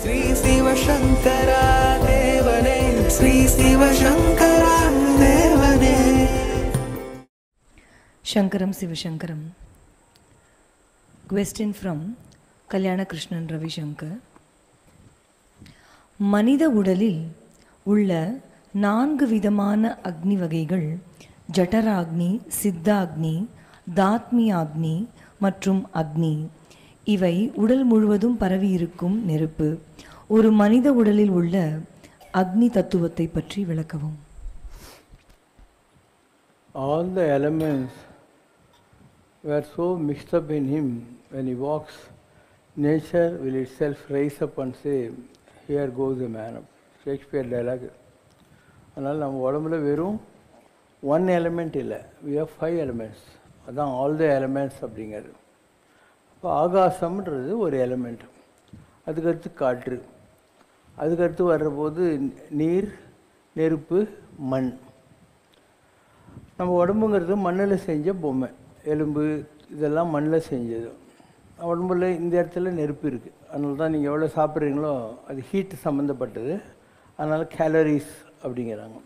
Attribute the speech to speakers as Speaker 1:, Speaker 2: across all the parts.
Speaker 1: ஸ்ரீ சிவசங்கரா தேவனே, ஸ்ரீ சிவசங்கரா தேவனே.
Speaker 2: Shankaram Sivashankaram. Question from Kalyana Krishnan Ravi Shankar. மனித உடலில் உள்ள 4 விதமான அக்னி வகைகள் ஜடராக்னி, சித்தாக்னி, தாத்மியாக்னி மற்றும் அக்னி. இவை உடல் முழுவதும் பரவி இருக்கும் நெருப்பு. ஒரு மனித உடலில் உள்ள அக்னி தத்துவத்தை பற்றி விளக்கவும்.
Speaker 3: All the elements were so mixed up in him, when he walks, nature will itself rise up and say, here goes a man. Shakespeare dialogue. அதனால் நம்ம உடம்புல வெறும் ஒன் எலிமெண்ட் இல்லை, we have 5 elements. அதான் ஆல் த எலிமெண்ட்ஸ் அப்படிங்கிறது. இப்போ ஆகாசம்ன்றது ஒரு element, அதுக்கடுத்து காற்று, அதுக்கடுத்து வர்றபோது நீர், நெருப்பு, மண். நம்ம உடம்புங்கிறது மண்ணில் செஞ்ச பொம்மை, எலும்பு இதெல்லாம் மண்ணில் செஞ்சது. உடம்புல இந்த இடத்துல நெருப்பு இருக்குது, அதனால தான் நீங்கள் எவ்வளோ சாப்பிட்றீங்களோ அது ஹீட் சம்மந்தப்பட்டது, அதனால் கேலரிஸ் அப்படிங்கிறாங்க.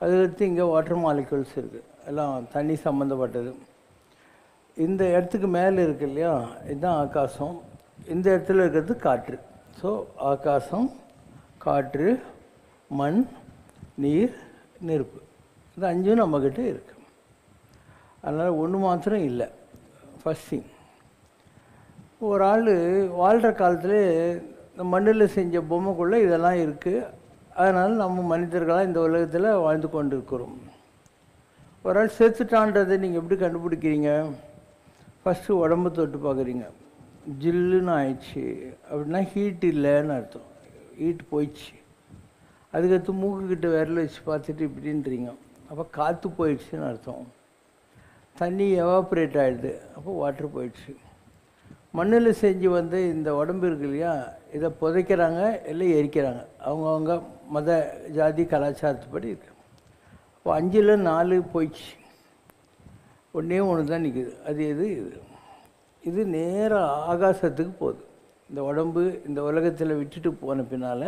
Speaker 3: அதுக்கடுத்து இங்கே வாட்டர் மாலிகுல்ஸ் இருக்குது, எல்லாம் தண்ணி சம்மந்தப்பட்டது. இந்த இடத்துக்கு மேலே இருக்கு இல்லையா, இதுதான் ஆகாசம். இந்த இடத்துல இருக்கிறது காற்று. ஸோ ஆகாசம், காற்று, மண், நீர், நெருப்பு, இது 5 நம்மக்கிட்ட இருக்குது. அதனால் ஒன்று மாத்திரம் இல்லை. ஃபஸ்ட் திங், ஒரு ஆள் வாழ்கிற காலத்தில் இந்த மண்ணில் செஞ்ச பொம்மைக்குள்ளே இதெல்லாம் இருக்குது. அதனால் நம்ம மனிதர்களாக இந்த உலகத்தில் வாழ்ந்து கொண்டு இருக்கிறோம். ஒரு ஆள் செத்துட்டான்றதை நீங்கள் எப்படி கண்டுபிடிக்கிறீங்க? ஃபஸ்ட்டு உடம்பு தொட்டு பார்க்குறீங்க, ஜில்லுன்னு ஆயிடுச்சு அப்படின்னா ஹீட் இல்லைன்னு அர்த்தம், ஹீட் போயிடுச்சு. அதுக்கடுத்து மூக்குக்கிட்ட விரல் வச்சு பார்த்துட்டு இப்படின்றீங்க, அப்போ காற்று போயிடுச்சுன்னு அர்த்தம். தண்ணி எவாப்ரேட் ஆகிடுது, அப்போ வாட்டர் போயிடுச்சு. மண்ணில் செஞ்சு வந்து இந்த உடம்பு இருக்கு இல்லையா, இதை புதைக்கிறாங்க இல்லை எரிக்கிறாங்க, அவங்கவுங்க மத ஜாதி கலாச்சாரத்துப்படி இருக்கு. அப்போ 5ல் 4 போயிடுச்சு, ஒன்றே ஒன்று தான் நிற்குது. அது எது? இது நேராக ஆகாசத்துக்கு போகுது. இந்த உடம்பு இந்த உலகத்தில் விட்டுட்டு போன பின்னால்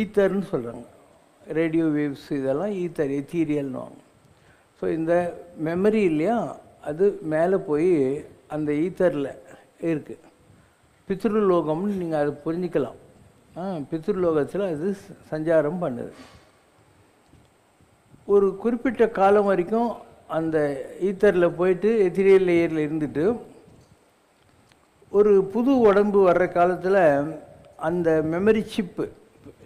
Speaker 3: ஈத்தர்ன்னு சொல்கிறாங்க, ரேடியோ வேவ்ஸ் இதெல்லாம் ஈத்தர், எத்தீரியல்னுவாங்க. ஸோ இந்த மெமரி இல்லையா, அது மேலே போய் அந்த ஈத்தரில் இருக்குது. பித்ருலோகம்னு நீங்கள் அதை புரிஞ்சிக்கலாம். பித்ருலோகத்தில் அது சஞ்சாரம் பண்ணுது. ஒரு குறிப்பிட்ட காலம் வரைக்கும் அந்த ஈத்தரில் போயிட்டு எத்திரியல் லேயரில் இருந்துட்டு ஒரு புது உடம்பு வர்ற காலத்தில் அந்த மெமரி சிப்பு,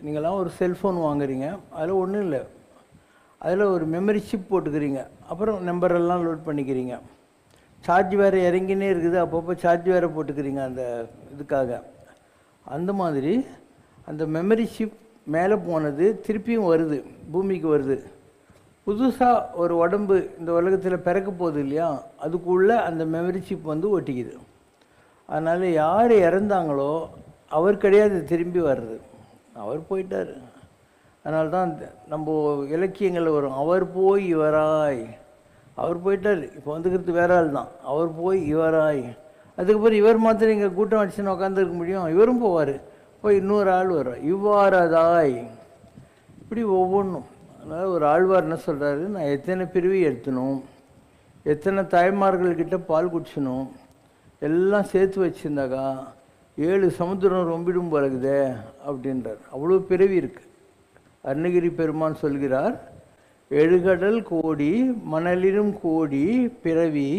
Speaker 3: நீங்களாம் ஒரு செல்ஃபோன் வாங்குறீங்க, அதில் ஒன்றும் இல்லை, அதில் ஒரு மெமரி சிப் போட்டுக்கிறீங்க, அப்புறம் நம்பரெல்லாம் லோட் பண்ணிக்கிறீங்க. சார்ஜ் வேறு இறங்கினே இருக்குது, அப்பப்போ சார்ஜ் வேறு போட்டுக்கிறீங்க அந்த இதுக்காக. அந்த மாதிரி அந்த மெமரி சிப் மேலே போனது திருப்பியும் வருது, பூமிக்கு வருது. புதுசாக ஒரு உடம்பு இந்த உலகத்தில் பிறக்க போகுது இல்லையா, அதுக்குள்ளே அந்த மெமரி சிப் வந்து ஒட்டிக்குது. அதனால் யார் இறந்தாங்களோ அவர் கிடையாது திரும்பி வர்றது, அவர் போயிட்டார். அதனால தான் நம்ம இலக்கியங்களில் வரும், அவர் போய் இவராய். அவர் போயிட்டார், இப்போ வந்துக்கிறது வேற ஆள் தான், அவர் போய் இவராய். அதுக்கப்புறம் இவர் மாத்திரம் இங்கே கூட்டம் அடிச்சுன்னு உட்காந்துருக்க முடியும், இவரும் போவார், போய் இன்னொரு ஆள் வரும், இவ்வாறதாய். இப்படி ஒவ்வொன்றும். அதனால் ஒரு ஆழ்வார் என்ன சொல்கிறாரு, நான் எத்தனை பிரிவு எடுத்தணும், எத்தனை தாய்மார்கள்கிட்ட பால் குடிச்சணும், எல்லாம் சேர்த்து வச்சுருந்தாக்கா 7 சமுத்திரம் ரொம்பிடும் போலகுதே அப்படின்றார். அவ்வளோ பிறவி இருக்குது. அருணகிரி பெருமான் சொல்கிறார், 7 கடல் கோடி மணலிலும் கோடி பிறவி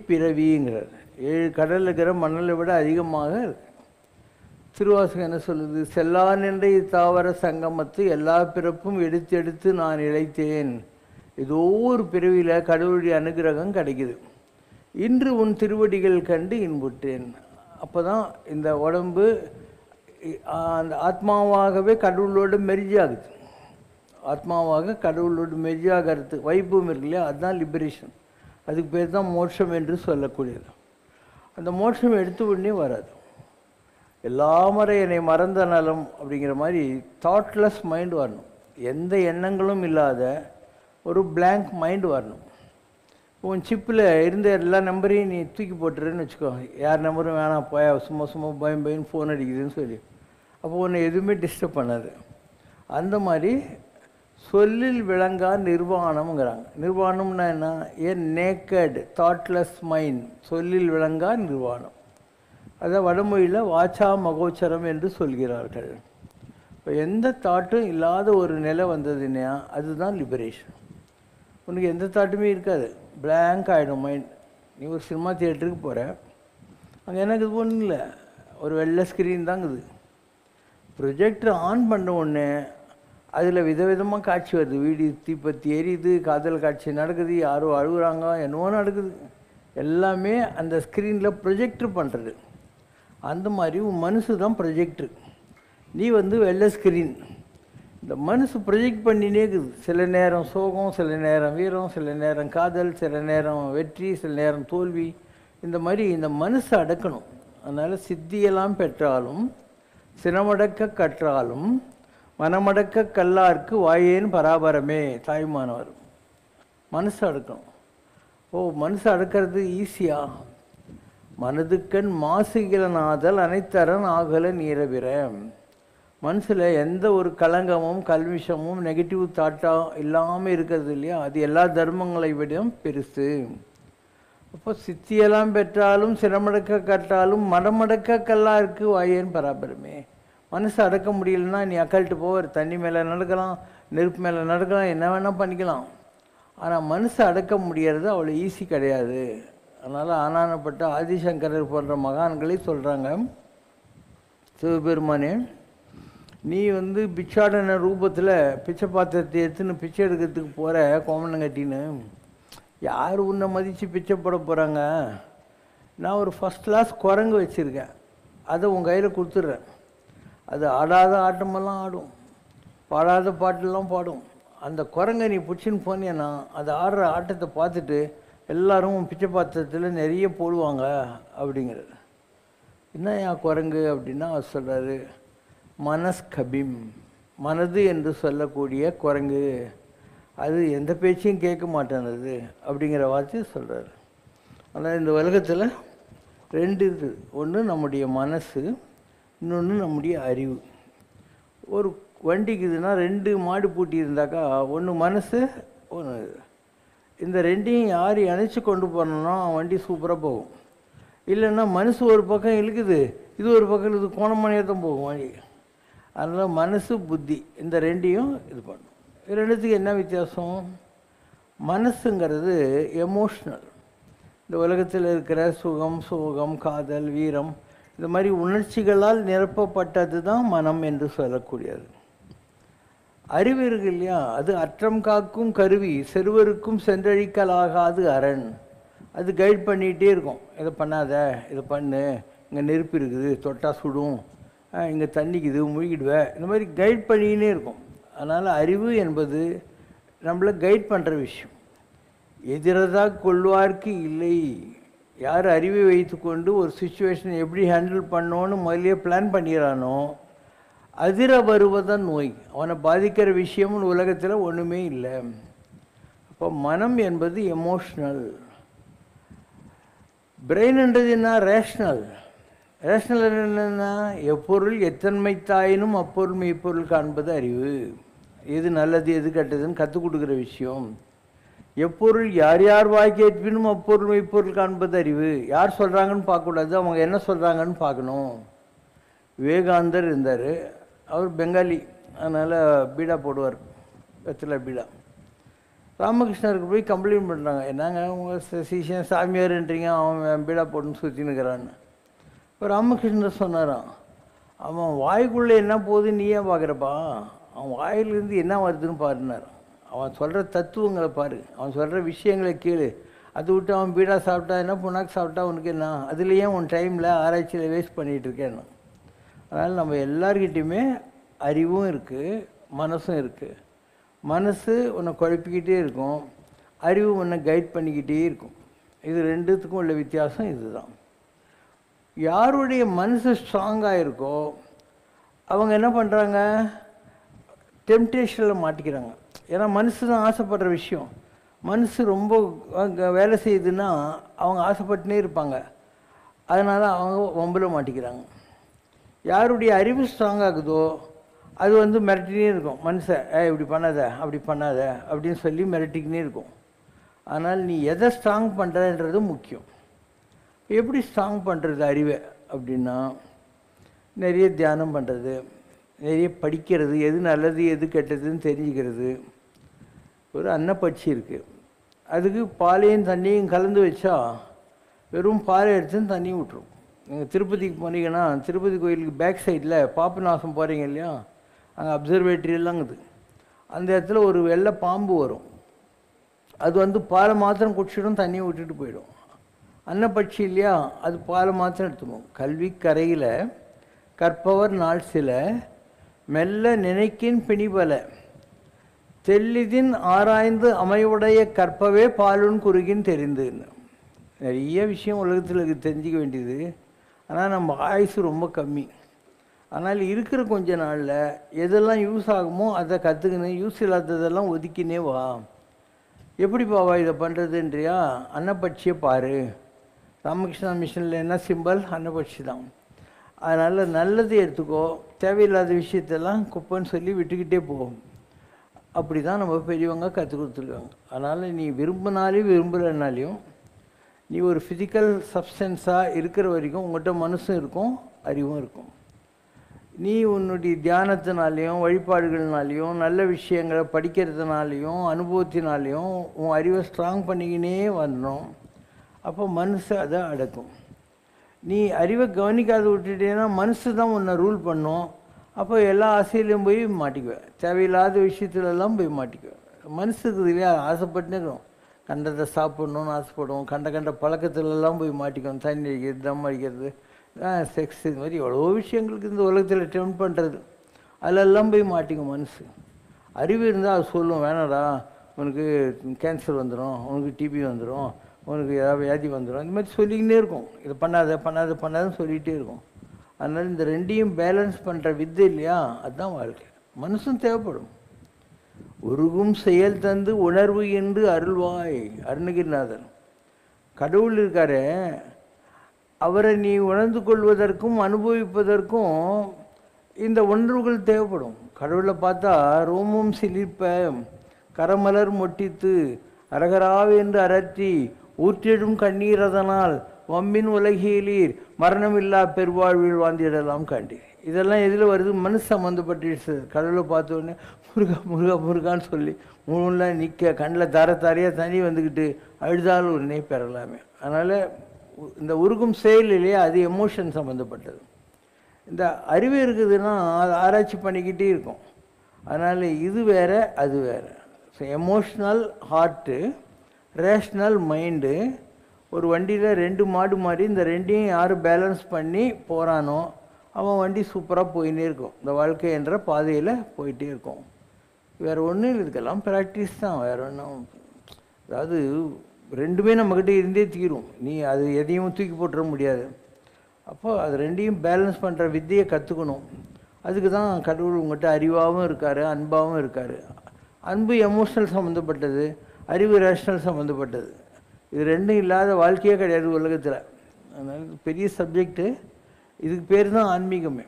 Speaker 3: பிறவிங்கிறார். 7 கடல் இருக்கிற மணலை விட அதிகமாக இருக்கு. திருவாசகம் என்ன சொல்லுது, செல்லா நின்ற இத்தாவர சங்கமத்து எல்லா பிறப்பும் எடுத்து எடுத்து நான் இழைத்தேன். ஏதோ ஒரு பிறவியில் கடவுளுடைய அனுகிரகம் கிடைக்குது. இன்று உன் திருவடிகள் கண்டு இன்புற்றேன். அப்போ தான் இந்த உடம்பு அந்த ஆத்மாவாகவே கடவுளோடு மெர்ஜ் ஆகுது. ஆத்மாவாக கடவுளோடு மெர்ஜ் ஆகிறது வைபவம் இருக்கு இல்லையா, அதுதான் லிபரேஷன். அதுக்கு பேர் தான் மோட்சம் என்று சொல்லக்கூடியது. அந்த மோட்சம் எடுத்த உடனே வராது. எல்லா முறை என்னை மறந்த நலம் அப்படிங்கிற மாதிரி தாட்லெஸ் மைண்ட் வரணும், எந்த எண்ணங்களும் இல்லாத ஒரு பிளாங்க் மைண்ட் வரணும். உன் சிப்பில் இருந்த எல்லா நம்பரையும் நீ தூக்கி போட்டுருன்னு வச்சுக்கோ, யார் நம்பரும் வேணாம் போயா, சும்மா சும்மா பயம் ஃபோன் அடிக்குதுன்னு சொல்லி, அப்போ உன்னை எதுவுமே டிஸ்டர்ப் பண்ணாது. அந்த மாதிரி சொல்லில் விளங்கா நிர்வாணம்ங்கிறாங்க. நிர்வாணம்னா என்ன? ஏ நேக்கட் தாட்லெஸ் மைண்ட், சொல்லில் விளங்கா நிர்வாணம். அதை வடமொழியில் வாச்சா மகோச்சரம் என்று சொல்கிறார்கள். இப்போ எந்த தாட்டும் இல்லாத ஒரு நிலை வந்ததுன்னா அதுதான் லிபரேஷன். உனக்கு எந்த தாட்டுமே இருக்காது, பிளாங்க் ஆகிடும் மைண்ட். நீ ஒரு சினிமா தியேட்டருக்கு போகிற, அங்கே எனக்கு இது ஒன்றும் இல்லை, ஒரு வெள்ளை ஸ்க்ரீன் தாங்குது. ப்ரொஜெக்டர் ஆன் பண்ண உடனே அதில் விதவிதமாக காட்சி வருது. வீடு தீப்பத்தி எரியுது, காதல் காட்சி நடக்குது, யாரோ அழுகுறாங்க, என்னவோ நடக்குது. எல்லாமே அந்த ஸ்க்ரீனில் ப்ரொஜெக்டர் பண்ணுறது. அந்த மாதிரி உன் மனசு தான் ப்ரொஜெக்டர், நீ வெள்ளை ஸ்க்ரீன். இந்த மனசு ப்ரொஜெக்ட் பண்ணினே இருக்குது. சில நேரம் சோகம், சில நேரம் வீரம், சில நேரம் காதல், சில நேரம் வெற்றி, சில நேரம் தோல்வி. இந்த மாதிரி இந்த மனசை அடக்கணும். அதனால் சித்தியெல்லாம் பெற்றாலும் சினமடக்க கற்றாலும் மனமடக்க கல்லார்க்கு வாயேன் பராபரமே தாய்மானவர். மனசு அடக்கணும். மனசு அடக்கிறது ஈஸியா? மனதுக்கண் மாசுகிலனாதல் அனைத்தரன் ஆகல நீரவிர. மனசில் எந்த ஒரு கலங்கமும் கல்விஷமும் நெகட்டிவ் தாட்டாக இல்லாமல் இருக்கிறது இல்லையா, அது எல்லா தர்மங்களை விட பெருசு. அப்போ சித்தியெல்லாம் பெற்றாலும் சிரமடக்க கற்றாலும் மனமடக்க கல்லாருக்கு வாயேன் பராபரமே. மனசு அடக்க முடியலன்னா நீ அக்கல்ட்டு போவார், தண்ணி மேலே நடக்கலாம், நெருப்பு மேலே நடக்கலாம், என்ன வேணால் பண்ணிக்கலாம். ஆனால் மனசு அடக்க முடியறது அவ்வளோ ஈஸி கிடையாது. அதனால் ஆனானப்பட்ட ஆதிசங்கரர் போன்ற மகான்களை சொல்கிறாங்க, சிவபெருமானே நீ பிச்சாடன ரூபத்தில் பிச்சை பாத்திரத்தை எடுத்துன்னு பிச்சை எடுக்கிறதுக்கு போகிற கோமணங்கட்டின்னு, யார் உன்னை மதித்து பிச்சை போட போகிறாங்க? நான் ஒரு ஃபஸ்ட் கிளாஸ் குரங்கு வச்சுருக்கேன், அதை உன் கையில் கொடுத்துட்றேன். அது ஆடாத ஆட்டமெல்லாம் ஆடும், பாடாத பாட்டெல்லாம் பாடும். அந்த குரங்கை நீ பிடிச்சின்னு போனேன்னா அது ஆடுற ஆட்டத்தை பார்த்துட்டு எல்லோரும் பிச்சை பாத்திரத்தில் நிறைய போடுவாங்க அப்படிங்கிறது. என்ன ஏன் குரங்கு அப்படின்னா அவர் சொல்கிறாரு, மனஸ்கபிம், மனது என்று சொல்லக்கூடிய குரங்கு, அது எந்த பேச்சையும் கேட்க மாட்டேனது அப்படிங்கிற வார்த்தையை சொல்கிறாரு. ஆனால் இந்த உலகத்தில் ரெண்டு இது, ஒன்று நம்முடைய மனசு, இன்னொன்று நம்முடைய அறிவு. ஒரு வண்டிக்குதுன்னா ரெண்டு மாடு பூட்டி இருந்தாக்கா ஒன்று மனசு ஒன்று. இந்த ரெண்டையும் யார் இணைச்சி கொண்டு போனோம்னா வண்டி சூப்பராக போகும். இல்லைன்னா மனசு ஒரு பக்கம் இழுக்குது, இது ஒரு பக்கம் இது கோணமணியாக தான் போகும் வண்டி. அதனால் மனசு புத்தி இந்த ரெண்டையும் இது பண்ணும். இது ரெண்டுத்துக்கு என்ன வித்தியாசம்? மனசுங்கிறது எமோஷ்னல். இந்த உலகத்தில் இருக்கிற சுகம், சோகம், காதல், வீரம், இந்த மாதிரி உணர்ச்சிகளால் நிரப்பப்பட்டது தான் மனம் என்று சொல்லக்கூடியது. அறிவு இருக்கு இல்லையா, அது அற்றம் காக்கும் கருவி, செருவருக்கும் சென்றழிக்கலாகாது அரண். அது கைட் பண்ணிகிட்டே இருக்கும், இதை பண்ணாத, இதை பண்ணு, இங்கே நெருப்பு இருக்குது தொட்டா சுடும், இங்கே தண்ணிக்குது முழுகிடுவேன், இந்த மாதிரி கைட் பண்ணிக்கினே இருக்கும். அதனால் அறிவு என்பது நம்மளை கைட் பண்ணுற விஷயம். எதிரதாக கொள்வார்க்கு இல்லை. யார் அறிவை வைத்துக்கொண்டு ஒரு சுச்சுவேஷன் எப்படி ஹேண்டில் பண்ணோன்னு முதலே பிளான் பண்ணிடுறானோ அதிர வருவதான் நோய். அவனை பாதிக்கிற விஷயம்னு உலகத்தில் ஒன்றுமே இல்லை. அப்போ மனம் என்பது எமோஷ்னல். பிரெயின்ன்றது என்ன? ரேஷ்னல். ரேஷ்னல் என்னென்னா எப்பொருள் எத்தன்மை தாயினும் அப்பொருள் மெய்ப்பொருள் காண்பது அறிவு. எது நல்லது எது கெட்டதுன்னு கற்றுக் கொடுக்குற விஷயம். எப்பொருள் யார் யார் வாய் கேட்பினும் அப்பொருள் மெய்ப்பொருள் காண்பது அறிவு. யார் சொல்கிறாங்கன்னு பார்க்கக்கூடாது, அவங்க என்ன சொல்கிறாங்கன்னு பார்க்கணும். விவேகானந்தர் இருந்தார், அவர் பெங்காலி, அதனால் பீடா போடுவார், வெத்தலை பீடா. ராமகிருஷ்ணருக்கு போய் கம்ப்ளைண்ட் பண்ணுறாங்க, என்னங்க உங்கள் சீசன் சாமியார்ன்றீங்க, அவன் பீடா போட்டுன்னு சுற்றினுக்கிறான்னு. இப்போ ராமகிருஷ்ணர் சொன்னாராம், அவன் வாய்க்குள்ளே என்ன போகுது நீ ஏன் பார்க்குறப்பா, அவன் வாயிலிருந்து என்ன வருதுன்னு பாருனார். அவன் சொல்கிற தத்துவங்களை பாரு, அவன் சொல்கிற விஷயங்களை கேளு. அதை விட்டு அவன் பீடா சாப்பிட்டா என்ன, புண்ணாக்கு சாப்பிட்டா உனக்கு என்ன, அதுலேயே உன் டைமில் ஆராய்ச்சியில் வேஸ்ட் பண்ணிகிட்டு இருக்கேன். அதனால் நம்ம எல்லார்கிட்டையுமே அறிவும் இருக்குது, மனசும் இருக்குது. மனசு உன்னை குழப்பிக்கிட்டே இருக்கும், அறிவு உன்னை கைட் பண்ணிக்கிட்டே இருக்கும். இது ரெண்டுத்துக்கும் உள்ள வித்தியாசம் இதுதான். யாருடைய மனசு ஸ்ட்ராங்காக இருக்கோ அவங்க என்ன பண்ணுறாங்க, டெம்டேஷனில் மாட்டிக்கிறாங்க. ஏன்னா மனசு தான் ஆசைப்படுற விஷயம். மனசு ரொம்ப வேலை செய்யுதுன்னா அவங்க ஆசைப்பட்டுனே இருப்பாங்க, அதனால் அவங்க வம்பில் மாட்டிக்கிறாங்க. யாருடைய அறிவு ஸ்ட்ராங் ஆகுதோ அது வந்து மிரட்டினே இருக்கும். மனுஷன் இப்படி பண்ணாத அப்படி பண்ணாத அப்படின்னு சொல்லி மிரட்டிக்கினே இருக்கும். ஆனால் நீ எதை ஸ்ட்ராங் பண்ணுறன்றது முக்கியம். எப்படி ஸ்ட்ராங் பண்ணுறது அறிவை அப்படின்னா, நிறைய தியானம் பண்ணுறது, நிறைய படிக்கிறது, எது நல்லது எது கெட்டதுன்னு தெரிஞ்சுக்கிறது. ஒரு அன்னப்பட்சி இருக்குது, அதுக்கு பாலையும் தண்ணியும் கலந்து வச்சா வெறும் பாலை எடுத்துன்னு தண்ணி விட்டுரும். நீங்கள் திருப்பதிக்கு போனீங்கன்னா திருப்பதி கோயிலுக்கு பேக் சைடில் பாபநாசம் போகிறீங்க இல்லையா, அங்கே அப்சர்வேட்டரி எல்லாங்குது. அந்த இடத்துல ஒரு வெள்ளை பாம்பு வரும். அது வந்து பாலை மாத்திரம் குடிச்சிடும், தண்ணியை விட்டுட்டு போயிடும். அன்னப்பட்சி இல்லையா, அது பாலை மாத்திரம் எடுத்துக்கும். கல்வி கரையில் கற்பவர் நாள் சில மெல்ல நினைக்கின் பிணிபல தெல்லிதின் ஆராய்ந்து அமைவுடைய கற்பவே பாலுன் குறுகின் தெரிந்துன்னு. நிறைய விஷயம் உலகத்தில் தெரிஞ்சிக்க வேண்டியது. ஆனால் நம்ம ஆயுசு ரொம்ப கம்மி. ஆனால் இருக்கிற கொஞ்ச நாளில் எதெல்லாம் யூஸ் ஆகுமோ அதை கற்றுக்கினு, யூஸ் இல்லாததெல்லாம் ஒதுக்கினே வா. எப்படி பாவா இதை பண்ணுறதுன்றியா, அன்னப்பட்சியை பாரு. ராமகிருஷ்ணா மிஷனில் என்ன சிம்பல்? அன்னப்பட்சி தான். அதனால் நல்லது எடுத்துக்கோ, தேவையில்லாத விஷயத்தெல்லாம் குப்பைன்னு சொல்லி விட்டுக்கிட்டே போகும். அப்படி தான் நம்ம பெரியவங்க கற்றுக் கொடுத்துருக்காங்க. அதனால் நீ விரும்பினாலையும் விரும்பலைனாலையும் நீ ஒரு ஃபிசிக்கல் சப்ஸ்டன்ஸாக இருக்கிற வரைக்கும் உங்கள்கிட்ட மனசும் இருக்கும், அறிவும் இருக்கும். நீ உன்னுடைய தியானத்தினாலேயும் வழிபாடுகள்னாலேயும் நல்ல விஷயங்களை படிக்கிறதுனாலையும் அனுபவத்தினாலேயும் உன் அறிவை ஸ்ட்ராங் பண்ணிக்கினே வரணும். அப்போ மனசு அதை அடக்கும். நீ அறிவை கவனிக்காத விட்டுட்டேன்னா மனசு தான் உன்னை ரூல் பண்ணும். அப்போ எல்லா ஆசையிலையும் போய் மாட்டிக்குவேன், தேவையில்லாத விஷயத்துலலாம் போய் மாட்டிக்குவேன். மனசுக்கு இல்லையா, ஆசைப்பட்டுருக்கோம், கண்டதை சாப்பிட்ணுன்னு ஆசைப்படுவோம், கண்ட பழக்கத்துலலாம் போய் மாட்டிக்குவோம். தண்ணி அடிக்கிறது, தம் அடிக்கிறது, செக்ஸ், இது மாதிரி எவ்வளோ விஷயங்களுக்கு இந்த உலகத்தில் டெம்ப் பண்ணுறது, அதிலெல்லாம் போய் மாட்டிக்கும் மனசு. அறிவு இருந்தால் அது சொல்லும், வேணாடா உனக்கு கேன்சர் வந்துடும், உனக்கு டிபி வந்துடும், உனக்கு ஏதாவது வியாதி வந்துடும், இந்த மாதிரி சொல்லிக்கினே இருக்கும். இதை பண்ணாத பண்ணாத பண்ணாதுன்னு சொல்லிகிட்டே இருக்கும். அதனால் இந்த ரெண்டையும் பேலன்ஸ் பண்ணுற வித்தை இல்லையா, அதுதான் வாழ்க்கை. மனசும் தேவைப்படும். உருகும் செயல் தந்து உணர்வு என்று அருள்வாய். அருணகிரிநாதர் கடவுள் இருக்காரு, அவரை நீ உணர்ந்து கொள்வதற்கும் அனுபவிப்பதற்கும் இந்த உணர்வுகள் தேவைப்படும். கடவுளை பார்த்தா ரோமும் சிலிர்ப்ப கரமலர் மொட்டித்து அரகராவென்று அரற்றி ஊற்றிடும் கண்ணீர் அதனால் வம்பின் உலகியலீர் மரணமில்லா பெருவாழ்வில் வாழ்ந்திடலாம் காண்டீர். இதெல்லாம் எதில் வருது? மனசு சம்மந்தப்பட்டு. கடவுளை பார்த்தோன்னே முருகா முருகா முருகான்னு சொல்லி மூணுலாம் நிற்க கண்ணில் தாரையாக தண்ணி வந்துக்கிட்டு அழுதாலும் உடனே பெறலாமே. அதனால் இந்த உருகும் செயல் இல்லையா, அது எமோஷன் சம்மந்தப்பட்டது. இந்த அறிவு இருக்குதுன்னா அது ஆராய்ச்சி பண்ணிக்கிட்டே இருக்கும். அதனால் இது வேறு அது வேறு. So emotional heart, rational mind. ஒரு வண்டியில் 2 மாடு மாதிரி, இந்த ரெண்டையும் யார் பேலன்ஸ் பண்ணி போகிறானோ அவன் வண்டி சூப்பராக போயின்னே இருக்கும். இந்த வாழ்க்கை என்ற பாதையில் போயிட்டே இருக்கும். வேறு ஒன்றும் இருக்கலாம், ப்ராக்டிஸ் தான், வேறு ஒன்றும். அதாவது ரெண்டுமே நம்மக்கிட்ட இருந்தே தீரும். நீ அது எதையும் தூக்கி போட்டுற முடியாது. அப்போ அது ரெண்டையும் பேலன்ஸ் பண்ணுற வித்தையை கற்றுக்கணும். அதுக்கு தான் கடவுள் உங்கள்கிட்ட அறிவாகவும் இருக்கார், அன்பாகவும் இருக்கார். அன்பு எமோஷ்னல் சம்மந்தப்பட்டது, அறிவு ரேஷ்னல் சம்மந்தப்பட்டது. இது ரெண்டும் இல்லாத வாழ்க்கையே கிடையாது உலகத்தில். அதனால் பெரிய சப்ஜெக்டு. இதுக்கு பேர் தான் ஆன்மீகமே.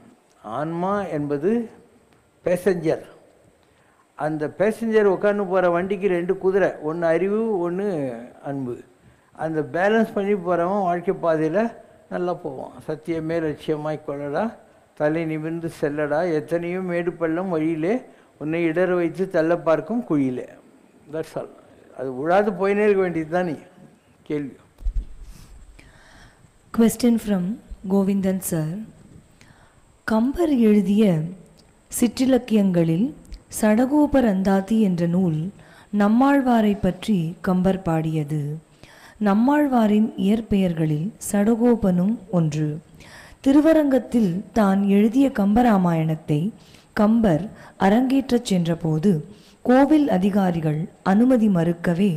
Speaker 3: ஆன்மா என்பது பேசஞ்சர். அந்த பேசஞ்சர் உட்காந்து போகிற வண்டிக்கு 2 குதிரை, ஒன்று அறிவு, ஒன்று அன்பு. அந்த பேலன்ஸ் பண்ணி போகிறவன் வாழ்க்கை பாதையில் நல்லா போவான். சத்தியமே லட்சியமாய் கொள்ளடா, தலை நிமிர்ந்து செல்லடா, எத்தனையோ மேடு பள்ளம் வழியிலே உன்னை இடர வைத்து தள்ள பார்க்கும் குழியிலே. That's all. அது விழாது போயினே இருக்க வேண்டியது தான். நீ கேள்வி.
Speaker 2: Question from Govindan sir. Kambar எழுதிய சிற்றிலக்கியங்களில் சடகோபர் அந்தாதி என்ற நூல் நம்மாழ்வாரை பற்றி கம்பர் பாடியது. நம்மாழ்வாரின் இயற்பெயர்களில் சடகோபனும் ஒன்று. திருவரங்கத்தில் தான் எழுதிய கம்பராமாயணத்தை கம்பர் அரங்கேற்றச் சென்றபோது கோவில் அதிகாரிகள் அனுமதி மறுக்கவே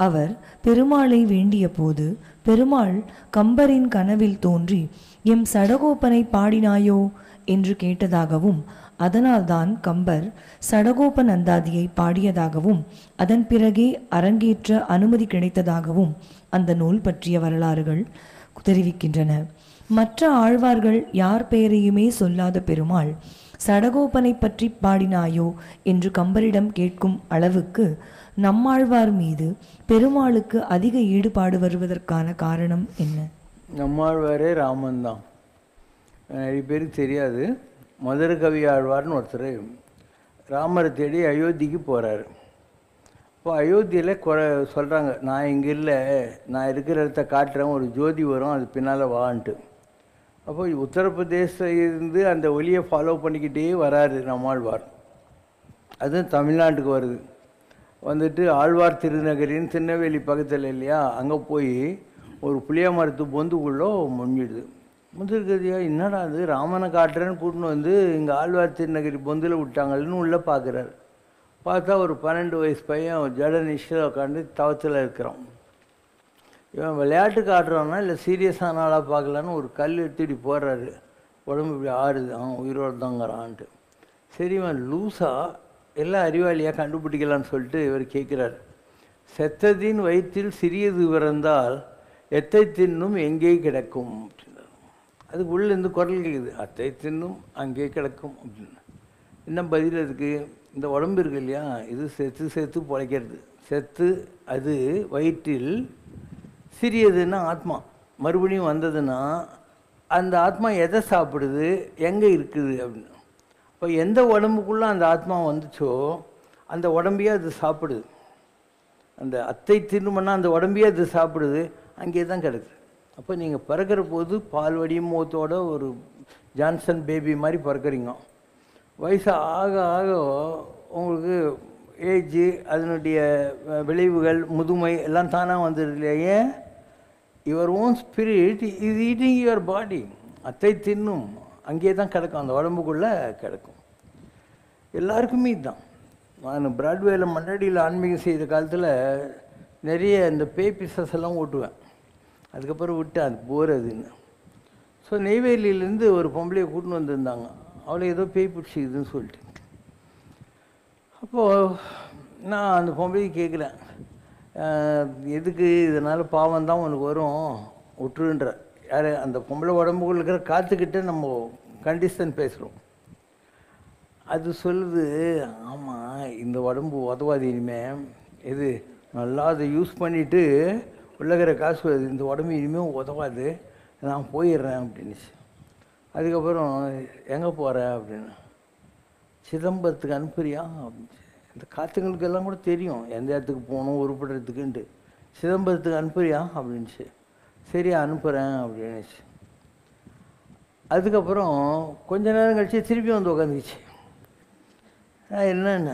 Speaker 2: அவர் பெருமாளை வேண்டிய போது பெருமாள் கம்பரின் கனவில் தோன்றி எம் சடகோபனை பாடினாயோ என்று கேட்டதாகவும் அதனால்தான் கம்பர் சடகோபன் அந்தாதியை பாடியதாகவும் அதன் பிறகே அரங்கேற்ற அனுமதி கிடைத்ததாகவும் அந்த நூல் பற்றிய வரலாறுகள் தெரிவிக்கின்றன. மற்ற ஆழ்வார்கள் யார் பெயரையுமே சொல்லாத பெருமாள் சடகோபனை பற்றி பாடினாயோ என்று கம்பரிடம் கேட்கும் அளவுக்கு நம்மாழ்வார் மீது பெருமாளுக்கு அதிக ஈடுபாடு வருவதற்கான காரணம் என்ன?
Speaker 3: நம்மாழ்வாரே ராமன் தான். நிறைய பேருக்கு தெரியாது. மதுர கவி ஆழ்வார்னு ஒருத்தர் ராமரை தேடி அயோத்திக்கு போகிறாரு. இப்போ அயோத்தியில் சொல்கிறாங்க, நான் இங்கே இல்லை, நான் இருக்கிற இடத்த காட்டுறேன், ஒரு ஜோதி வரும், அது பின்னால் வான்ட்டு. அப்போ உத்தரப்பிரதேசத்தில் இருந்து அந்த ஒலியை ஃபாலோ பண்ணிக்கிட்டே வராரு நம்மாழ்வார். அதுவும் தமிழ்நாட்டுக்கு வருது. வந்துட்டு ஆழ்வார் திருநகரின்னு திருநெல்வேலி பக்கத்தில் இல்லையா, அங்கே போய் ஒரு புளிய மரத்து பொந்துக்குள்ளே முங்கிடுது. முந்திருக்கதையா என்னடா அது, ராமனை காட்டுறேன்னு கூட்டின்னு வந்து இங்கே ஆழ்வார் திருநகரி பொந்தில் விட்டாங்கன்னு உள்ளே பார்க்குறாரு. பார்த்தா ஒரு 12 வயசு பையன் ஜட நிஷ்டில் உட்காந்து தவத்தில் இருக்கிறான். இவன் விளையாட்டுக்கு ஆடுறான்னா இல்லை சீரியஸான ஆளாக பார்க்கலான்னு ஒரு கல் எடுத்துடி போடுறாரு. உடம்பு இப்படி ஆடுது, உயிரோடு தாங்கிறான்ட்டு. சரி, இவன் லூஸாக எல்லாம் அறிவாளியாக கண்டுபிடிக்கலான்னு சொல்லிட்டு இவர் கேட்குறாரு, செத்ததின் வயிற்றில் சிறியது பிறந்தால் எத்தை தின்னும் எங்கே கிடக்கும் அப்படின்னாரு. அதுக்கு உள்ளேருந்து குரல் கேட்குது, அத்தை தின்னும் அங்கே கிடக்கும் அப்படின்னு. என்ன பதில் அதுக்கு? இந்த உடம்பு இருக்கு இல்லையா, இது செத்து பிழைக்கிறது. செத்து அது வயிற்றில், சிறியதுன்னா ஆத்மா மறுபடியும் வந்ததுன்னா அந்த ஆத்மா எதை சாப்பிடுது, எங்கே இருக்குது அப்படின்னு. இப்போ எந்த உடம்புக்குள்ளே அந்த ஆத்மா வந்துச்சோ அந்த உடம்பையே அது சாப்பிடுது. அந்த அத்தை தின்னுமன்னா அந்த உடம்பையே அது சாப்பிடுது, அங்கே தான் கிடக்குது. அப்போ நீங்கள் பிறக்கிற போது பால் வடியும் முகத்தோட ஒரு ஜான்சன் பேபி மாதிரி பிறக்கிறீங்க. வயசு ஆக ஆக உங்களுக்கு ஏஜ், அதனுடைய விளைவுகள், முதுமை எல்லாம் தானாக வந்துடுது இல்லையா. Your own spirit is eating your body. அத்தை தின்னும் அங்கேயே தான் கிடக்கும், அந்த உடம்புக்குள்ளே கிடக்கும். எல்லாருக்குமே இதுதான். நான் பிராட்வேயில் மண்ணடியில் ஆன்மீகம் செய்த காலத்தில் நிறைய இந்த பேய் பிசஸ் எல்லாம் ஓட்டுவேன். அதுக்கப்புறம் விட்டு அது போகிறதுன்னு. ஸோ நெய்வேலியிலேருந்து ஒரு பொம்பளையை கூட்டின்னு வந்திருந்தாங்க. அவளை ஏதோ பேய் பிடிச்சிக்குதுன்னு சொல்லிட்டு. அப்போது நான் அந்த பொம்பளையை கேட்குறேன், எதுக்கு, இதனால் பாவம் தான் உனக்கு வரும், விட்டுருன்ற. யார்? அந்த பொம்பளை உடம்புக்குள்ள இருக்கிற காற்றுக்கிட்ட நம்ம கண்டிஷன் பேசுகிறோம். அது சொல்லுது, ஆமாம் இந்த உடம்பு உதவாது, இனிமேல் எது நல்லா அதை யூஸ் பண்ணிவிட்டு உள்ளகிற காசு வருது, இந்த உடம்பு இனிமேல் உதவாது, நான் போயிடுறேன் அப்படின்னுச்சு. அதுக்கப்புறம் எங்கே போகிறேன் அப்படின்னு, சிதம்பரத்துக்கு அனுப்புறியா அப்படின்னு. இந்த காற்றுங்களுக்கெல்லாம் கூட தெரியும் எந்த இடத்துக்கு போகணும் உருப்படுறதுக்குன்ட்டு. சிதம்பரத்துக்கு அனுப்புறியா அப்படின்ச்சு. சரி அனுப்புகிறேன் அப்படின்னுச்சு. அதுக்கப்புறம் கொஞ்ச நேரம் கழிச்சு திருப்பி வந்து உட்காந்துச்சு. என்னென்ன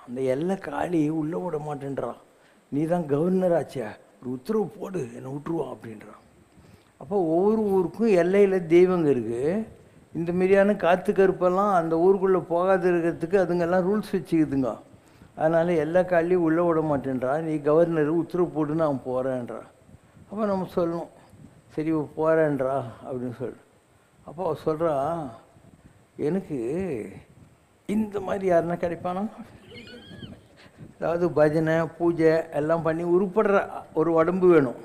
Speaker 3: அந்த எல்லை காளி உள்ளே விட மாட்டேன்றான், நீ தான் கவர்னர் ஆச்சே, ஒரு உத்தரவு போடு, என்னை விட்டுருவான் அப்படின்றான். அப்போ ஒவ்வொரு ஊருக்கும் எல்லையில் தெய்வங்க இருக்குது. இந்த மாரியான காற்று கருப்பெல்லாம் அந்த ஊருக்குள்ளே போகாது இருக்கிறதுக்கு அதுங்கெல்லாம் ரூல்ஸ் வச்சுக்குதுங்க. அதனால் எல்லா காலையும் உள்ளே விட மாட்டேன்றா, நீ கவர்னர் உத்தரவு போட்டுன்னு அவன் போகிறேன்றா. அப்போ நம்ம சொல்லணும், சரி போகிறேன்றா அப்படின்னு சொல்லு. அப்போ அவள் சொல்கிறா, எனக்கு இந்த மாதிரி யாருன்னா கிடைப்பானா, அதாவது பஜனை பூஜை எல்லாம் பண்ணி உருப்படுற ஒரு உடம்பு வேணும்,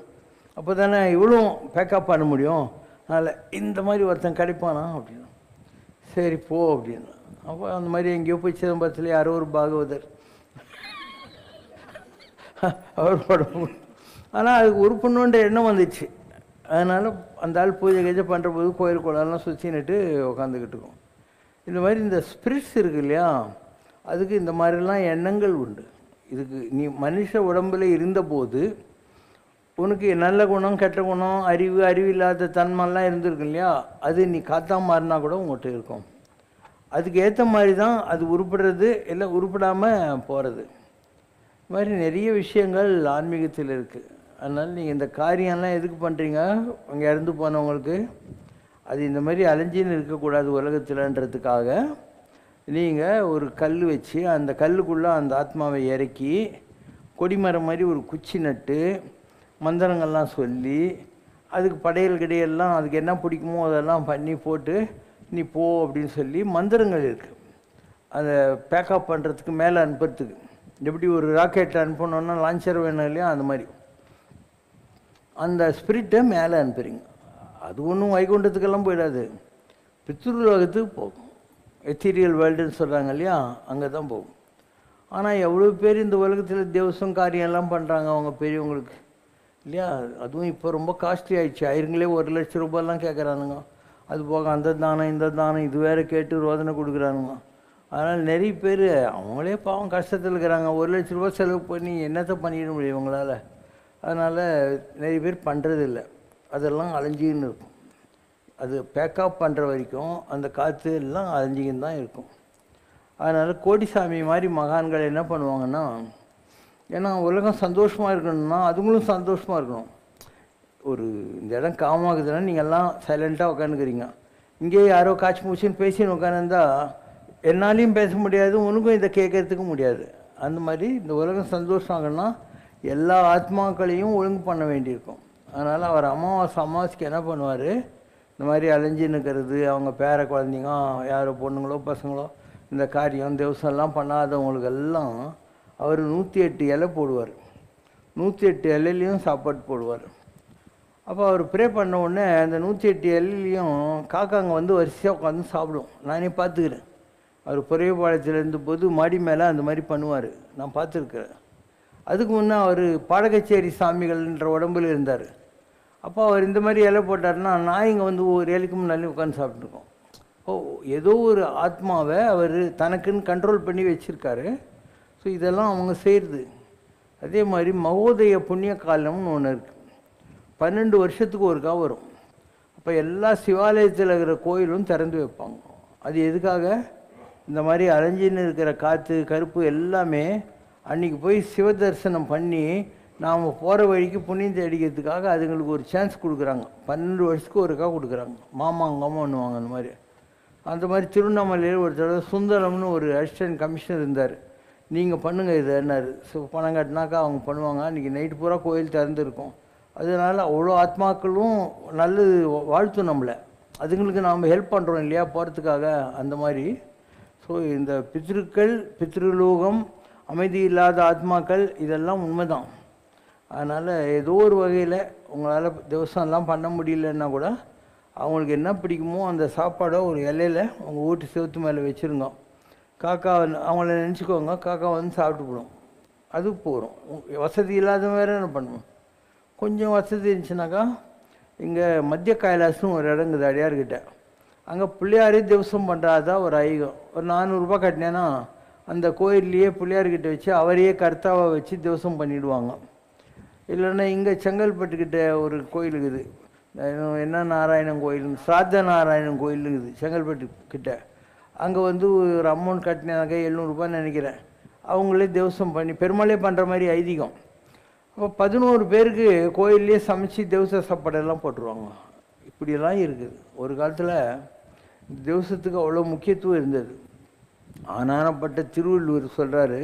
Speaker 3: அப்போ தானே இவ்வளோ பேக்கப் பண்ண முடியும். அதனால் இந்த மாதிரி ஒருத்தன் கிடைப்பானா அப்படின்னு. சரி போ அப்படின்னு. அப்போ அந்த மாதிரி எங்கேயோ போய் சிதம்பரத்தில் யாரோ ஒரு பாகவதர் அவர் உடம்பு, ஆனால் அதுக்கு உருப்பண்ணுன்ற எண்ணம் வந்துச்சு. அதனால் அந்த ஆள் பூஜை கஜை பண்ணுற போது கோயில் குளம்லாம் சுற்றின்னுட்டு உட்காந்துக்கிட்டு இருக்கோம். இந்த மாதிரி இந்த ஸ்பிரிட்ஸ் இருக்குது இல்லையா, அதுக்கு இந்த மாதிரிலாம் எண்ணங்கள் உண்டு. இதுக்கு நீ மனுஷ உடம்பில் இருந்தபோது உனக்கு நல்ல குணம் கெட்ட குணம் அறிவு இல்லாத தன்மைலாம் இருந்திருக்கு இல்லையா, அது நீ காத்தா மாறினா கூட உங்கள்கிட்ட இருக்கும். அதுக்கு ஏற்ற மாதிரி தான் அது உருப்படுறது, இல்லை உருப்படாமல் போகிறது. இது மாதிரி நிறைய விஷயங்கள் ஆன்மீகத்தில் இருக்குது. அதனால் நீங்கள் இந்த காரியம்லாம் எதுக்கு பண்ணுறீங்க, அங்கே இறந்து போனவங்களுக்கு அது இந்த மாதிரி அலைஞ்சின்னு இருக்கக்கூடாது உலகத்தில்ன்றதுக்காக நீங்கள் ஒரு கல் வச்சு அந்த கல்லுக்குள்ளே அந்த ஆத்மாவை இறக்கி கொடிமரம் மாதிரி ஒரு குச்சி நட்டு மந்திரங்கள்லாம் சொல்லி அதுக்கு படையல் கிடையெல்லாம் அதுக்கு என்ன பிடிக்குமோ அதெல்லாம் பண்ணி போட்டு நீ போ அப்படின்னு சொல்லி மந்திரங்கள் இருக்குது. அதை பேக்கப் பண்ணுறதுக்கு மேலே அனுப்புறதுக்கு, எப்படி ஒரு ராக்கெட்டில் அனுப்பணுன்னா லான்ச்சர் வேணும் இல்லையா, அந்த மாதிரி அந்த ஸ்பிரிட்டை மேலே அனுப்புறீங்க. அது ஒன்றும் வைகுண்டத்துக்கெல்லாம் போயிடாது, பித்ருலோகத்துக்கு போகும். எத்தீரியல் வேர்ல்டுன்னு சொல்கிறாங்க இல்லையா, அங்கே தான் போகும். ஆனால் எவ்வளோ பேர் இந்த உலகத்தில் தேவசம் காரியம் எல்லாம் பண்ணுறாங்க அவங்க பெரியவங்களுக்கு இல்லையா. அதுவும் இப்போ ரொம்ப காஸ்ட்லி ஆயிடுச்சு. ஆயிரங்களே 1,00,000 ரூபாயெல்லாம் கேட்குறானுங்க. அது போக அந்த தானம் இந்த தானம் இது வேறு கேட்டு ரோதனை கொடுக்குறானுங்க. அதனால் நிறைய பேர் அவங்களே பாவம் கஷ்டத்தில் இருக்கிறாங்க. 1,00,000 ரூபா செலவு பண்ணி என்னத்தை பண்ணிட முடியும் இவங்களால். அதனால் நிறைய பேர் பண்ணுறதில்ல, அதெல்லாம் அலைஞ்சின்னு இருக்கும். அது பேக்கப் பண்ணுற வரைக்கும் அந்த காற்று எல்லாம் அலைஞ்சிக்கின்னு தான் இருக்கும். அதனால் கோடிசாமி மாதிரி மகான்கள் என்ன பண்ணுவாங்கன்னா, ஏன்னா உலகம் சந்தோஷமாக இருக்கணும்னா அதுங்களும் சந்தோஷமாக இருக்கணும். ஒரு இந்த இடம் காமாகுதுன்னா நீங்கள் எல்லாம் சைலண்ட்டாக உட்காந்துக்கிறீங்க. இங்கேயே யாரோ காய்ச்சி மூச்சின்னு பேசின்னு உட்காந்துருந்தா என்னாலையும் பேச முடியாது, உனக்கும் இதை கேட்கறதுக்கு முடியாது. அந்த மாதிரி இந்த உலகம் சந்தோஷம் ஆகணும்னா எல்லா ஆத்மாக்களையும் ஒழுங்கு பண்ண வேண்டியிருக்கும். அதனால் அவர் அமாவாசைக்கு என்ன பண்ணுவார், இந்த மாதிரி அலைஞ்சின்னு இருக்கிறது, அவங்க பேர குழந்தைங்க யாரோ பொண்ணுங்களோ பசங்களோ இந்த காரியம் தேவசம்லாம் பண்ணாதவங்களுக்கு எல்லாம் அவர் 108 இலை போடுவார். 108 இலையிலையும் சாப்பாடு போடுவார். அப்போ அவர் ப்ரே பண்ண உடனே அந்த 108 இலையிலையும் காக்காங்க வந்து வரிசையாக உட்காந்து சாப்பிடும். நானே பார்த்துக்கிறேன். அவர் புறையபாளையத்தில் இருந்தபோது மாடி மேலே அந்த மாதிரி பண்ணுவார், நான் பார்த்துருக்குறேன். அதுக்கு முன்னே அவர் பாடகச்சேரி சாமிகள்ன்ற உடம்புல இருந்தார். அப்போ அவர் இந்த மாதிரி இலை போட்டார்னா நாய்ங்க வந்து ஒரு இலைக்கு முன்னாலே உட்காந்து சாப்பிட்ருக்கோம். ஏதோ ஒரு ஆத்மாவை அவர் தனக்குன்னு கண்ட்ரோல் பண்ணி வச்சுருக்காரு. ஸோ இதெல்லாம் அவங்க செய்கிறது. அதே மாதிரி மகோதய புண்ணிய காலம்னு ஒன்று இருக்குது. 12 வருஷத்துக்கு ஒருக்கா வரும். அப்போ எல்லா சிவாலயத்தில் இருக்கிற கோயிலும் திறந்து வைப்பாங்க. அது எதுக்காக, இந்த மாதிரி அலைஞ்சின்னு இருக்கிற காற்று கருப்பு எல்லாமே அன்றைக்கி போய் சிவ தரிசனம் பண்ணி நாம் போகிற வழிக்கு புண்ணியம் தேடிக்கிறதுக்காக அதுங்களுக்கு ஒரு சான்ஸ் கொடுக்குறாங்க. 12 வருஷத்துக்கு ஒருக்கா கொடுக்குறாங்க. மாமாங்கம்மா பண்ணுவாங்க. அந்த மாதிரி திருவண்ணாமலையில் ஒரு தடவை சுந்தரம்னு ஒரு அசிஸ்டன்ட் கமிஷனர் இருந்தார். நீங்கள் பண்ணுங்கள் இது என்னார். பணம் கட்டினாக்கா அவங்க பண்ணுவாங்க. அன்றைக்கி நைட்டு பூரா கோயில் திறந்துருக்கும். அதனால் அவ்வளோ ஆத்மாக்களும் நல்லது வாழ்த்தும் நம்மளை. அதுங்களுக்கு நாம் ஹெல்ப் பண்ணுறோம் இல்லையா போகிறதுக்காக. அந்த மாதிரி ஸோ இந்த பித்ருக்கள், பித்ருலோகம், அமைதி இல்லாத ஆத்மாக்கள் இதெல்லாம் உண்மைதான். அதனால் ஏதோ ஒரு வகையில் உங்களால் தேவசம்லாம் பண்ண முடியலன்னா கூட அவங்களுக்கு என்ன பிடிக்குமோ அந்த சாப்பாடை ஒரு இலையில் உங்கள் வீட்டு செவத்து மேலே வச்சுருங்க. காக்கா அவங்கள நினச்சிக்கோங்க, காக்கா வந்து சாப்பிட்டு போடும். அது போகிறோம். வசதி இல்லாத வேறு என்ன பண்ணுவோம். கொஞ்சம் வசதி இருந்துச்சுனாக்கா இங்கே மத்திய கைலாசம் ஒரு இடங்குது அடியார்கிட்ட. அங்கே பிள்ளையாரே தேவசம் பண்ணுறாதா ஒரு ஐகம். ஒரு 400 ரூபா கட்டினேன்னா அந்த கோயில்லையே பிள்ளையார்கிட்ட வச்சு அவரையே கர்த்தாவை வச்சு தேவசம் பண்ணிவிடுவாங்க. இல்லைன்னா இங்கே செங்கல்பட்டுக்கிட்ட ஒரு கோயில் இருக்குது, என்ன நாராயணன் கோயில், சாத்த நாராயணன் கோயில் இருக்குது செங்கல்பட்டு கிட்ட. அங்கே வந்து ஒரு அமௌண்ட் கட்டினாக்க 700 ரூபான்னு நினைக்கிறேன். அவங்களே தேவசம் பண்ணி பெருமாளே பண்ணுற மாதிரி ஐதீகம். அப்போ 11 பேருக்கு கோயிலே சமைச்சு தேவச சாப்பாடெல்லாம் போட்டுருவாங்க. இப்படியெல்லாம் இருக்குது. ஒரு காலத்தில் தேவசத்துக்கு அவ்வளோ முக்கியத்துவம் இருந்தது. ஆனானப்பட்ட திருவள்ளுவர் சொல்கிறாரு,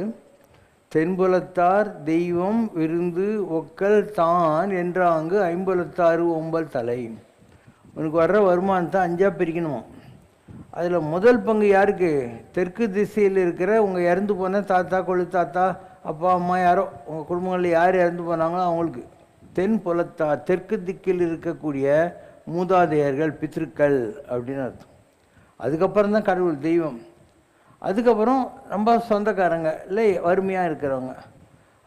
Speaker 3: தென்புலத்தார் தெய்வம் விருந்து ஒக்கல் தான் என்றாங்கு 5புலத்தாறு ஒம்பல் தலை. உனக்கு வர்ற வருமானத்தை 5ஆக பிரிக்கணுமா. அதில் முதல் பங்கு யாருக்கு, தெற்கு திசையில் இருக்கிற உங்கள் இறந்து போன தாத்தா கொழு தாத்தா அப்பா அம்மா யாரோ உங்கள் குடும்பங்களில் யார் இறந்து போனாங்களோ அவங்களுக்கு. தென் புலத்தார் தெற்கு திக்கில் இருக்கக்கூடிய மூதாதையர்கள் பித்ருக்கள் அப்படின்னு அர்த்தம். அதுக்கப்புறம் தான் கடவுள் தெய்வம். அதுக்கப்புறம் நம்ம சொந்தக்காரங்க இல்லை வறுமையாக இருக்கிறவங்க.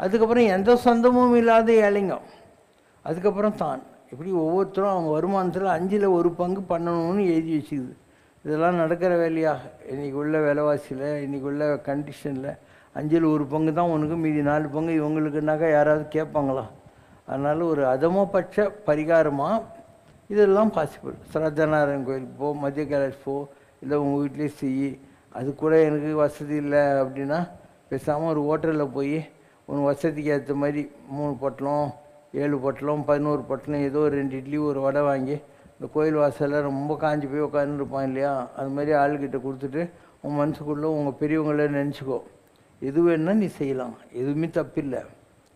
Speaker 3: அதுக்கப்புறம் எந்த சொந்தமும் இல்லாத ஏழைங்க. அதுக்கப்புறம் தான். இப்படி ஒவ்வொருத்தரும் அவங்க வருமானத்தில் 5ல் 1 பங்கு பண்ணணும்னு எழுதி வச்சுக்குது. இதெல்லாம் நடக்கிற வேலையா? இன்றைக்கி உள்ள விலைவாசியில், இன்றைக்கி உள்ள கண்டிஷனில் 5ல் 1 பங்கு தான் உனக்கு, மீதி 4 பங்கு இவங்களுக்குனாக்கா யாராவது கேட்பாங்களா? அதனால் ஒரு அதமபட்ச பரிகாரமாக இதெல்லாம் பாசிபிள். சரத்தநாராயணன் கோயிலுக்கு போ, மத்திய கைலாஷ் போ, இல்லை உங்கள் வீட்லேயே செய். அது கூட எனக்கு வசதி இல்லை அப்படின்னா பேசாமல் ஒரு ஹோட்டலில் போய் உன் வசதிக்கு ஏற்ற மாதிரி 3 பொட்டலம் 7 பொட்டலம் 11 பொட்டலம் ஏதோ 2 இட்லி ஒரு வடை வாங்கி இந்த கோயில் வாசலில் ரொம்ப காஞ்சி போய் உட்காந்துருப்பான் இல்லையா, அது மாதிரி ஆளுக்கிட்ட கொடுத்துட்டு உன் மனசுக்குள்ளே உங்கள் பெரியவங்கள நினச்சிக்கோ. எது வேணுன்னா நீ செய்யலாம், எதுவுமே தப்பில்லை.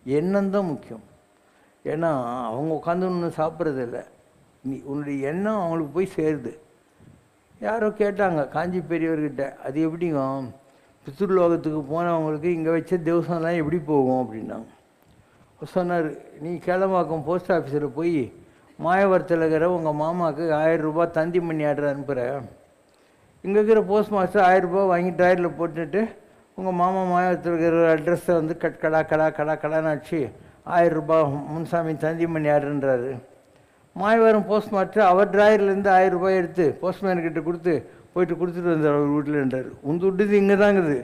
Speaker 3: எண்ணம் தான் முக்கியம். ஏன்னா அவங்க உட்காந்து ஒன்று சாப்பிட்றதில்ல, நீ உன்னுடைய எண்ணம் அவங்களுக்கு போய் சேருது. யாரோ கேட்டாங்க காஞ்சி பெரியவர்கிட்ட, அது எப்படிங்க பித்ருலோகத்துக்கு போனவங்களுக்கு இங்கே வச்ச தேவசம்லாம் எப்படி போகும் அப்படின்னாங்க. சொன்னார், நீ கேளம்பாக்கம் போஸ்ட் ஆஃபீஸில் போய் மாயவரத்தில் இருக்கிற உங்கள் மாமாவுக்கு 1000 ரூபாய் தந்தி மணி ஆர்டர் அனுப்புகிறேன். இங்கே இருக்கிற போஸ்ட் மாஸ்டர் 1000 ரூபாய் வாங்கி ட்ராயரில் போட்டுட்டு உங்கள் மாமா மாயவரத்தில் இருக்கிற அட்ரஸை வந்து கடான்னு அடிச்சு 1000 ரூபாய் முன்சாமி தந்தி மணி ஆர்டர்ன்றாரு. மாயவரம் போஸ்ட் மாஸ்டர் அவர் ட்ராயர்லேருந்து 1000 ரூபாய் எடுத்து போஸ்ட்மேன்கிட்ட கொடுத்து போயிட்டு கொடுத்துட்டு வந்தார் அவர் வீட்டில்ன்றார். உந்து விட்டுது இங்கே தாங்குது,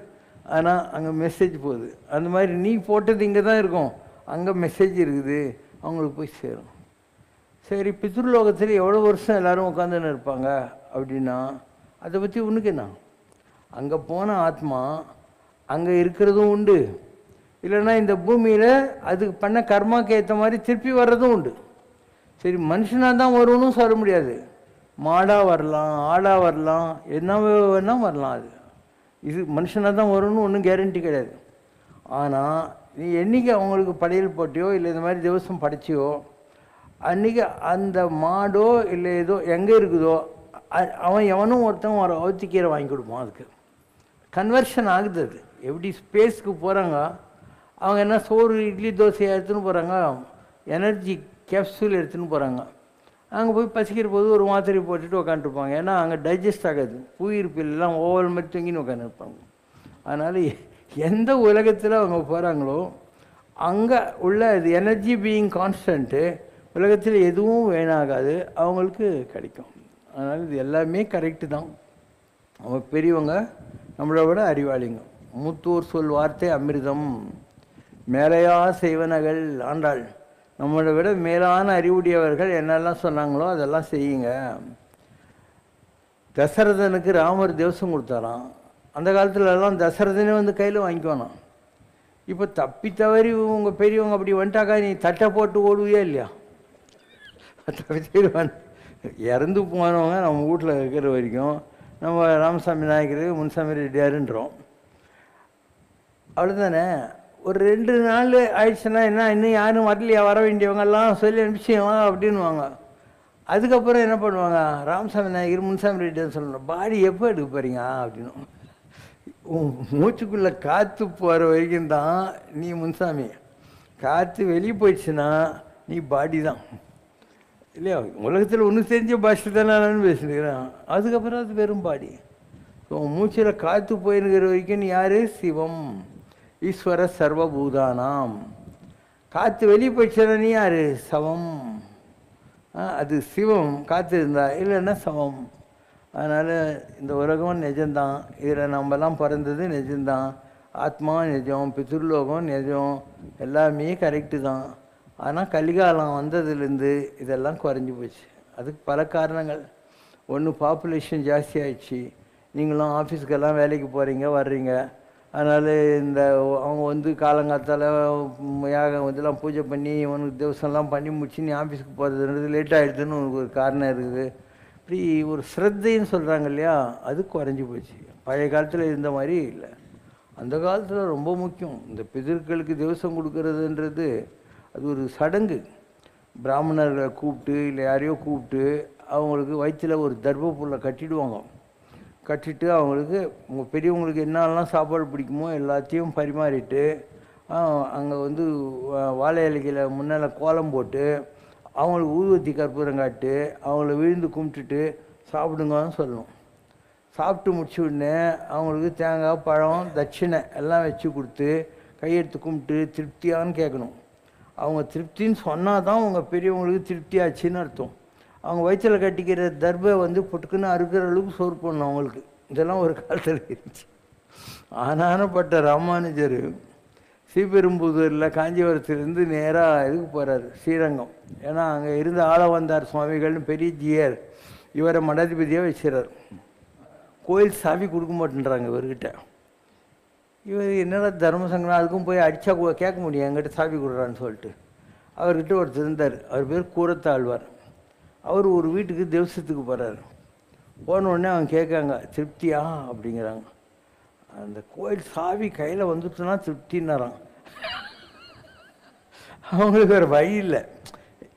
Speaker 3: ஆனால் அங்கே மெசேஜ் போகுது. அந்த மாதிரி நீ போட்டது இங்கே தான் இருக்கும், அங்கே மெசேஜ் இருக்குது, அவங்களுக்கு போய் சேரும். சரி, பித்ருலோகத்தில் எவ்வளோ வருஷம் எல்லோரும் உட்காந்துன்னு இருப்பாங்க அப்படின்னா அதை பற்றி உனக்கு என்ன? அங்கே போன ஆத்மா அங்கே இருக்கிறதும் உண்டு, இல்லைன்னா இந்த பூமியில் அதுக்கு பண்ண கர்மாக்கு ஏற்ற மாதிரி திருப்பி வர்றதும் உண்டு. சரி, மனுஷனாக தான் வரும்னு சொல்ல முடியாது. மாடாக வரலாம், ஆடாக வரலாம், என்ன வேணால் வரலாம். அது இது மனுஷனாக தான் வரும்னு ஒன்றும் கேரண்டி கிடையாது. ஆனால் நீ என்றைக்கு அவங்களுக்கு படையல் போட்டியோ இல்லை இந்த மாதிரி திவசம் படைச்சியோ அன்றைக்கி அந்த மாடோ இல்லை ஏதோ எங்கே இருக்குதோ அவன் எவனும் ஒருத்தன் ஒரு அவுத்திக்கீரை வாங்கி கொடுப்பான். அதுக்கு கன்வர்ஷன் ஆகுது. அது எப்படி ஸ்பேஸ்க்கு போகிறாங்க அவங்க, என்ன சோறு இட்லி தோசையாக எடுத்துன்னு போகிறாங்க, எனர்ஜி கேப்சூல் எடுத்துன்னு போகிறாங்க. அங்கே போய் பசிக்கிற போது ஒரு மாத்திரை போட்டுட்டு உட்காந்துருப்பாங்க. ஏன்னா அங்கே டைஜஸ்ட் ஆகாது, புயிர்ப்பில்லாம் ஓவல் மாதிரி தூங்கின்னு உட்காந்துருப்பாங்க. அதனால் எந்த உலகத்தில் அவங்க போகிறாங்களோ அங்கே உள்ள இது எனர்ஜி பீயிங் கான்ஸ்டன்ட்டு உலகத்தில் எதுவும் வேணாகாது, அவங்களுக்கு கிடைக்கும். அதனால் இது எல்லாமே கரெக்டு தான். அவங்க பெரியவங்க நம்மளை விட அறிவாளிங்க. மூத்தோர் சொல் வார்த்தை அமிர்தம், மேலையா செய்வனகள் ஆண்டாள். நம்மளை விட மேலான அறிவுடையவர்கள் என்னெல்லாம் சொன்னாங்களோ அதெல்லாம் செய்யுங்க. தசரதனுக்கு ராமர் தேவசம் கொடுத்தாராம். அந்த காலத்துலலாம் தசரதனே வந்து கையில் வாங்கிக்கணும். இப்போ தப்பி தவறி உங்கள் பெரியவங்க அப்படி வந்துட்டாக்கா நீ தட்டை போட்டு ஓடுவியா இல்லையா? இறந்து போனவங்க நம்ம வீட்டில் இருக்கிற வரைக்கும் நம்ம ராமசாமி நாயக்கர் முன்சாமி ரெட்டியாருன்றோம், அவ்வளோதானே. ஒரு 2 நாள் ஆயிடுச்சுன்னா என்ன, இன்னும் யாரும் வரலையா, வர வேண்டியவங்கெல்லாம் சொல்லி அனுப்பிச்சிடுவாங்க அப்படின்வாங்க. அதுக்கப்புறம் என்ன பண்ணுவாங்க, ராமசாமி நாயக்கர் முன்சாமி ரெட்டியார் சொல்லணும், பாடி எப்போ எடுக்க போகிறீங்க அப்படின்னு. மூச்சுக்குள்ளே காற்று போகிற வரைக்கும் தான் நீ முன்சாமி, காற்று வெளியே போயிடுச்சுன்னா நீ பாடி தான் இல்லையா? உலகத்தில் ஒன்று தெரிஞ்ச பாஷை தானே நான் பேசினுக்கிறேன், அதுக்கப்புறம் அது வெறும் பாடி. ஸோ மூச்சில் காற்று போயிருக்கிற வரைக்கும் நீ யார்? சிவம், ஈஸ்வர சர்வபூதானாம். காற்று வெளியே போயிடுச்சுன்னா நீ யார்? சவம். அது சிவம் காற்று இருந்தா, இல்லைன்னா சவம். அதனால் இந்த உலகம் நிஜம்தான், இதில் நம்மலாம் பிறந்தது நிஜம்தான், ஆத்மா நிஜம், பித்ருலோகம் நிஜம், எல்லாமே கரெக்டு தான். ஆனால் கலிகாலம் வந்ததுலேருந்து இதெல்லாம் குறைஞ்சி போச்சு. அதுக்கு பல காரணங்கள். ஒன்று, பாப்புலேஷன் ஜாஸ்தி ஆயிடுச்சு, நீங்களும் ஆஃபீஸுக்கெல்லாம் வேலைக்கு போகிறீங்க வர்றீங்க, அதனால் இந்த அவங்க வந்து காலங்காத்தால் யாகம் இதெல்லாம் பூஜை பண்ணி உனக்கு திவசம்லாம் பண்ணி முடிச்சு நீ ஆஃபீஸுக்கு போகிறதுன்றது லேட் ஆகிடுதுன்னு உனக்கு ஒரு காரணம் இருக்குது. இப்படி ஒரு ஸ்ரத்தைன்னு சொல்கிறாங்க இல்லையா, அது குறைஞ்சி போச்சு. பழைய காலத்தில் இருந்த மாதிரி இல்லை. அந்த காலத்தில் ரொம்ப முக்கியம் இந்த பிதர்களுக்கு திவசம் கொடுக்கறதுன்றது. அது ஒரு சடங்கு. பிராமணர்களை கூப்பிட்டு இல்லை யாரையோ கூப்பிட்டு அவங்களுக்கு வயிற்றில் ஒரு தர்ப புல்லை கட்டிடுவாங்க. கட்டிட்டு அவங்களுக்கு உங்கள் பெரியவங்களுக்கு என்னெல்லாம் சாப்பாடு பிடிக்குமோ எல்லாத்தையும் பரிமாறிட்டு அங்கே வந்து வாழை இலைகளை முன்னால் கோலம் போட்டு அவங்களுக்கு ஊதுவத்தி கற்பூரம் காட்டு அவங்கள விழுந்து கும்பிட்டுட்டு சாப்பிடுங்கன்னு சொல்லணும். சாப்பிட்டு முடிச்ச உடனே அவங்களுக்கு தேங்காய் பழம் தட்சிணை எல்லாம் வச்சு கொடுத்து கையெடுத்து கும்பிட்டு திருப்தியான்னு கேட்கணும். அவங்க திருப்தின்னு சொன்னால் தான் உங்கள் பெரியவங்களுக்கு திருப்தியாச்சுன்னு அர்த்தம். அவங்க வயிற்றில் கட்டிக்கிற தர்பை வந்து புட்டுக்குன்னு அறுக்கிற அளவுக்கு சோறு பண்ணணும் அவங்களுக்கு. இதெல்லாம் ஒரு காலத்தில் இருந்துச்சு. ஆனானப்பட்ட ராமானுஜர் ஸ்ரீபெரும்புதூரில் காஞ்சிபுரத்துலேருந்து நேராக இதுக்கு போகிறார், ஸ்ரீரங்கம். ஏன்னா அங்கே இருந்து ஆள வந்தார் சுவாமிகள்னு பெரிய ஜியர் இவரை மடாதிபதியாக வச்சுறார். கோயில் சாவி கொடுக்க மாட்டேன்றாங்க இவர்கிட்ட. இவர் என்னடா தர்மசங்கரம், அதுக்கும் போய் அடித்தா கேட்க முடியும் என்கிட்ட சாவி கொடுறான்னு சொல்லிட்டு. அவர்கிட்ட ஒருத்தர் இருந்தார், அவர் பேர் கூரத்தாழ்வார். அவர் ஒரு வீட்டுக்கு தேவசத்துக்கு போகிறார். போன உடனே அவங்க கேட்காங்க, திருப்தியா அப்படிங்கிறாங்க. அந்த கோயில் சாவி கையில் வந்துட்டுனா திருப்தின்னாரான். அவங்களுக்கு வேறு வழி இல்லை,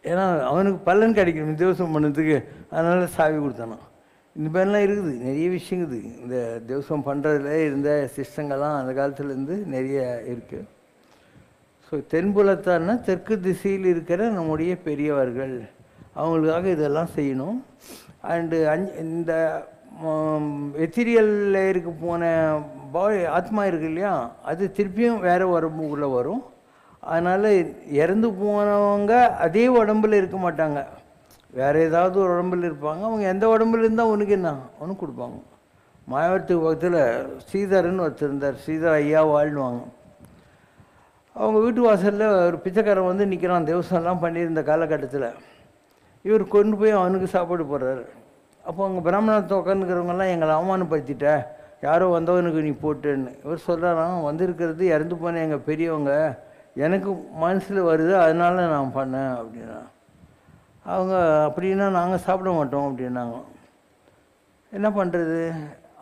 Speaker 3: ஏன்னா அவனுக்கு பலன் கிடைக்கணும் தேவசம் பண்ணதுக்கு, அதனால் சாவி கொடுத்தானோ. இந்த மாதிரிலாம் இருக்குது, நிறைய விஷயங்குது. இந்த தேவசம் பண்ணுறதுல இருந்த சிஸ்டங்கள்லாம் அந்த காலத்துலேருந்து நிறைய இருக்குது. ஸோ தென்புலத்தான்னா தெற்கு திசையில் இருக்கிற நம்முடைய பெரியவர்கள், அவங்களுக்காக இதெல்லாம் செய்யணும். அண்டு இந்த எத்திரியல் லேயருக்கு போன பாடி ஆத்மா இருக்கு இல்லையா, அது திருப்பியும் வேறு உடம்புக்குள்ளே வரும். அதனால் இறந்து போனவங்க அதே உடம்பில் இருக்க மாட்டாங்க, வேறு ஏதாவது ஒரு உடம்பில் இருப்பாங்க. அவங்க எந்த உடம்புல இருந்தால் உனக்கு என்ன ஒன்று கொடுப்பாங்க. மாயவரத்துக்கு பக்கத்தில் ஸ்ரீதரன் ஒருத்தர் இருந்தார், ஸ்ரீதர் ஐயா வாழ்வாங்க. அவங்க வீட்டு வாசலில் ஒரு பிச்சைக்காரன் வந்து நிற்கிறான், தேவசம்லாம் பண்ணியிருந்த காலகட்டத்தில். இவர் கொண்டு போய் அவனுக்கு சாப்பாடு போடுறாரு. அப்போ அவங்க பிராமணத்தை உட்காந்துக்கிறவங்கெல்லாம் எங்களை அவமானப்படுத்திட்ட, யாரோ வந்தவனுக்கு நீ போட்டுன்னு. இவர் சொல்கிறாராம், வந்திருக்கிறது இறந்து போன எங்கள் பெரியவங்க, எனக்கு மனசில் வருது அதனால நான் பண்ணேன் அப்படின்னா. அவங்க அப்படின்னா நாங்கள் சாப்பிட மாட்டோம் அப்படின்னாங்க. என்ன பண்ணுறது,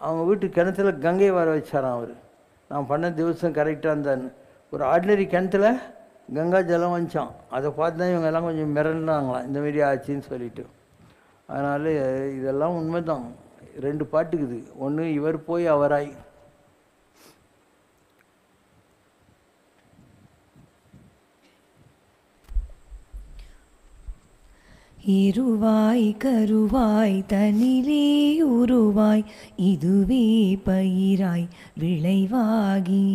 Speaker 3: அவங்க வீட்டு கிணத்துல கங்கை வர வச்சாராம் அவர். நான் பண்ண திவசம் கரெக்டாக இருந்தான்னு. ஒரு ஆர்டினரி கிணத்துல கங்கா ஜலம் வந்துச்சான். அதை பார்த்து தான் இவங்க எல்லாம் கொஞ்சம் மிரண்டாங்களாம், இந்தமாரி ஆச்சுன்னு சொல்லிட்டு. அதனால் இதெல்லாம் உண்மை தான். 2 பாட்டுக்குது. ஒன்று இவர் போய் அவராய்.
Speaker 2: இருவாய் கருவாய் தனிலே உருவாய் இதுவே பயிராய் விளைவாகி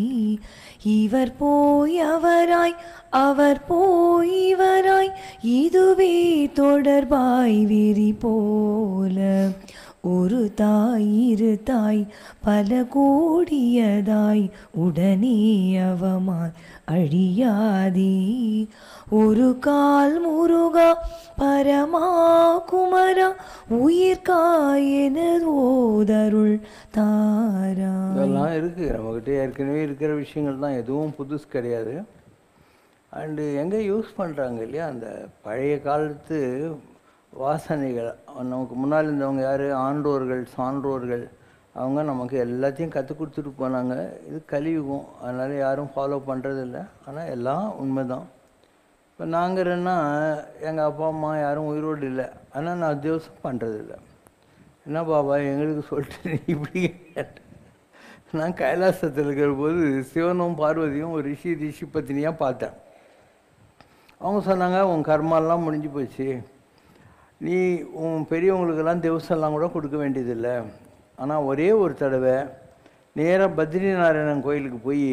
Speaker 2: இவர் போய் அவராய் அவர் போய் இவராய் இதுவே தொடர்பாய் விரி போல ஒரு தாய் இரு தாய் பல கோடியதாய் உடனே அவமாய் அழியாதே ஒரு கால் முருகா பரமா குமரா உயிர்காயனதோதருள் தாரா.
Speaker 3: இதெல்லாம் இருக்குது நம்மக்கிட்ட, ஏற்கனவே இருக்கிற விஷயங்கள் தான், எதுவும் புதுசு கிடையாது. அண்டு எங்கே யூஸ் பண்ணுறாங்க இல்லையா அந்த பழைய காலத்து வாசனைகள். நமக்கு முன்னால் இருந்தவங்க யார், ஆண்டோர்கள் சான்றோர்கள், அவங்க நமக்கு எல்லாத்தையும் கற்றுக் கொடுத்துட்டு போனாங்க. இது கலியுகம், அதனால் யாரும் ஃபாலோ பண்ணுறதில்ல. ஆனால் எல்லாம் உண்மை தான். இப்போ நாங்கள்னா எங்கள் அப்பா அம்மா யாரும் உயிரோடு இல்லை, ஆனால் நான் திவசம் பண்ணுறதில்ல. என்ன பாபா எங்களுக்கு சொல்லிட்டு நீ இப்படி கேட்ட. நான் கைலாசத்தில் இருக்கிற போது சிவனும் பார்வதியும் ஒரு ரிஷி பத்தினியாக பார்த்தேன். அவங்க சொன்னாங்க, உன் கர்மாலாம் முடிஞ்சு போச்சு, நீ உன் பெரியவங்களுக்கெல்லாம் திவசம்லாம் கூட கொடுக்க வேண்டியதில்லை. ஆனால் ஒரே ஒரு தடவை நேராக பத்ரிநாராயணன் கோயிலுக்கு போய்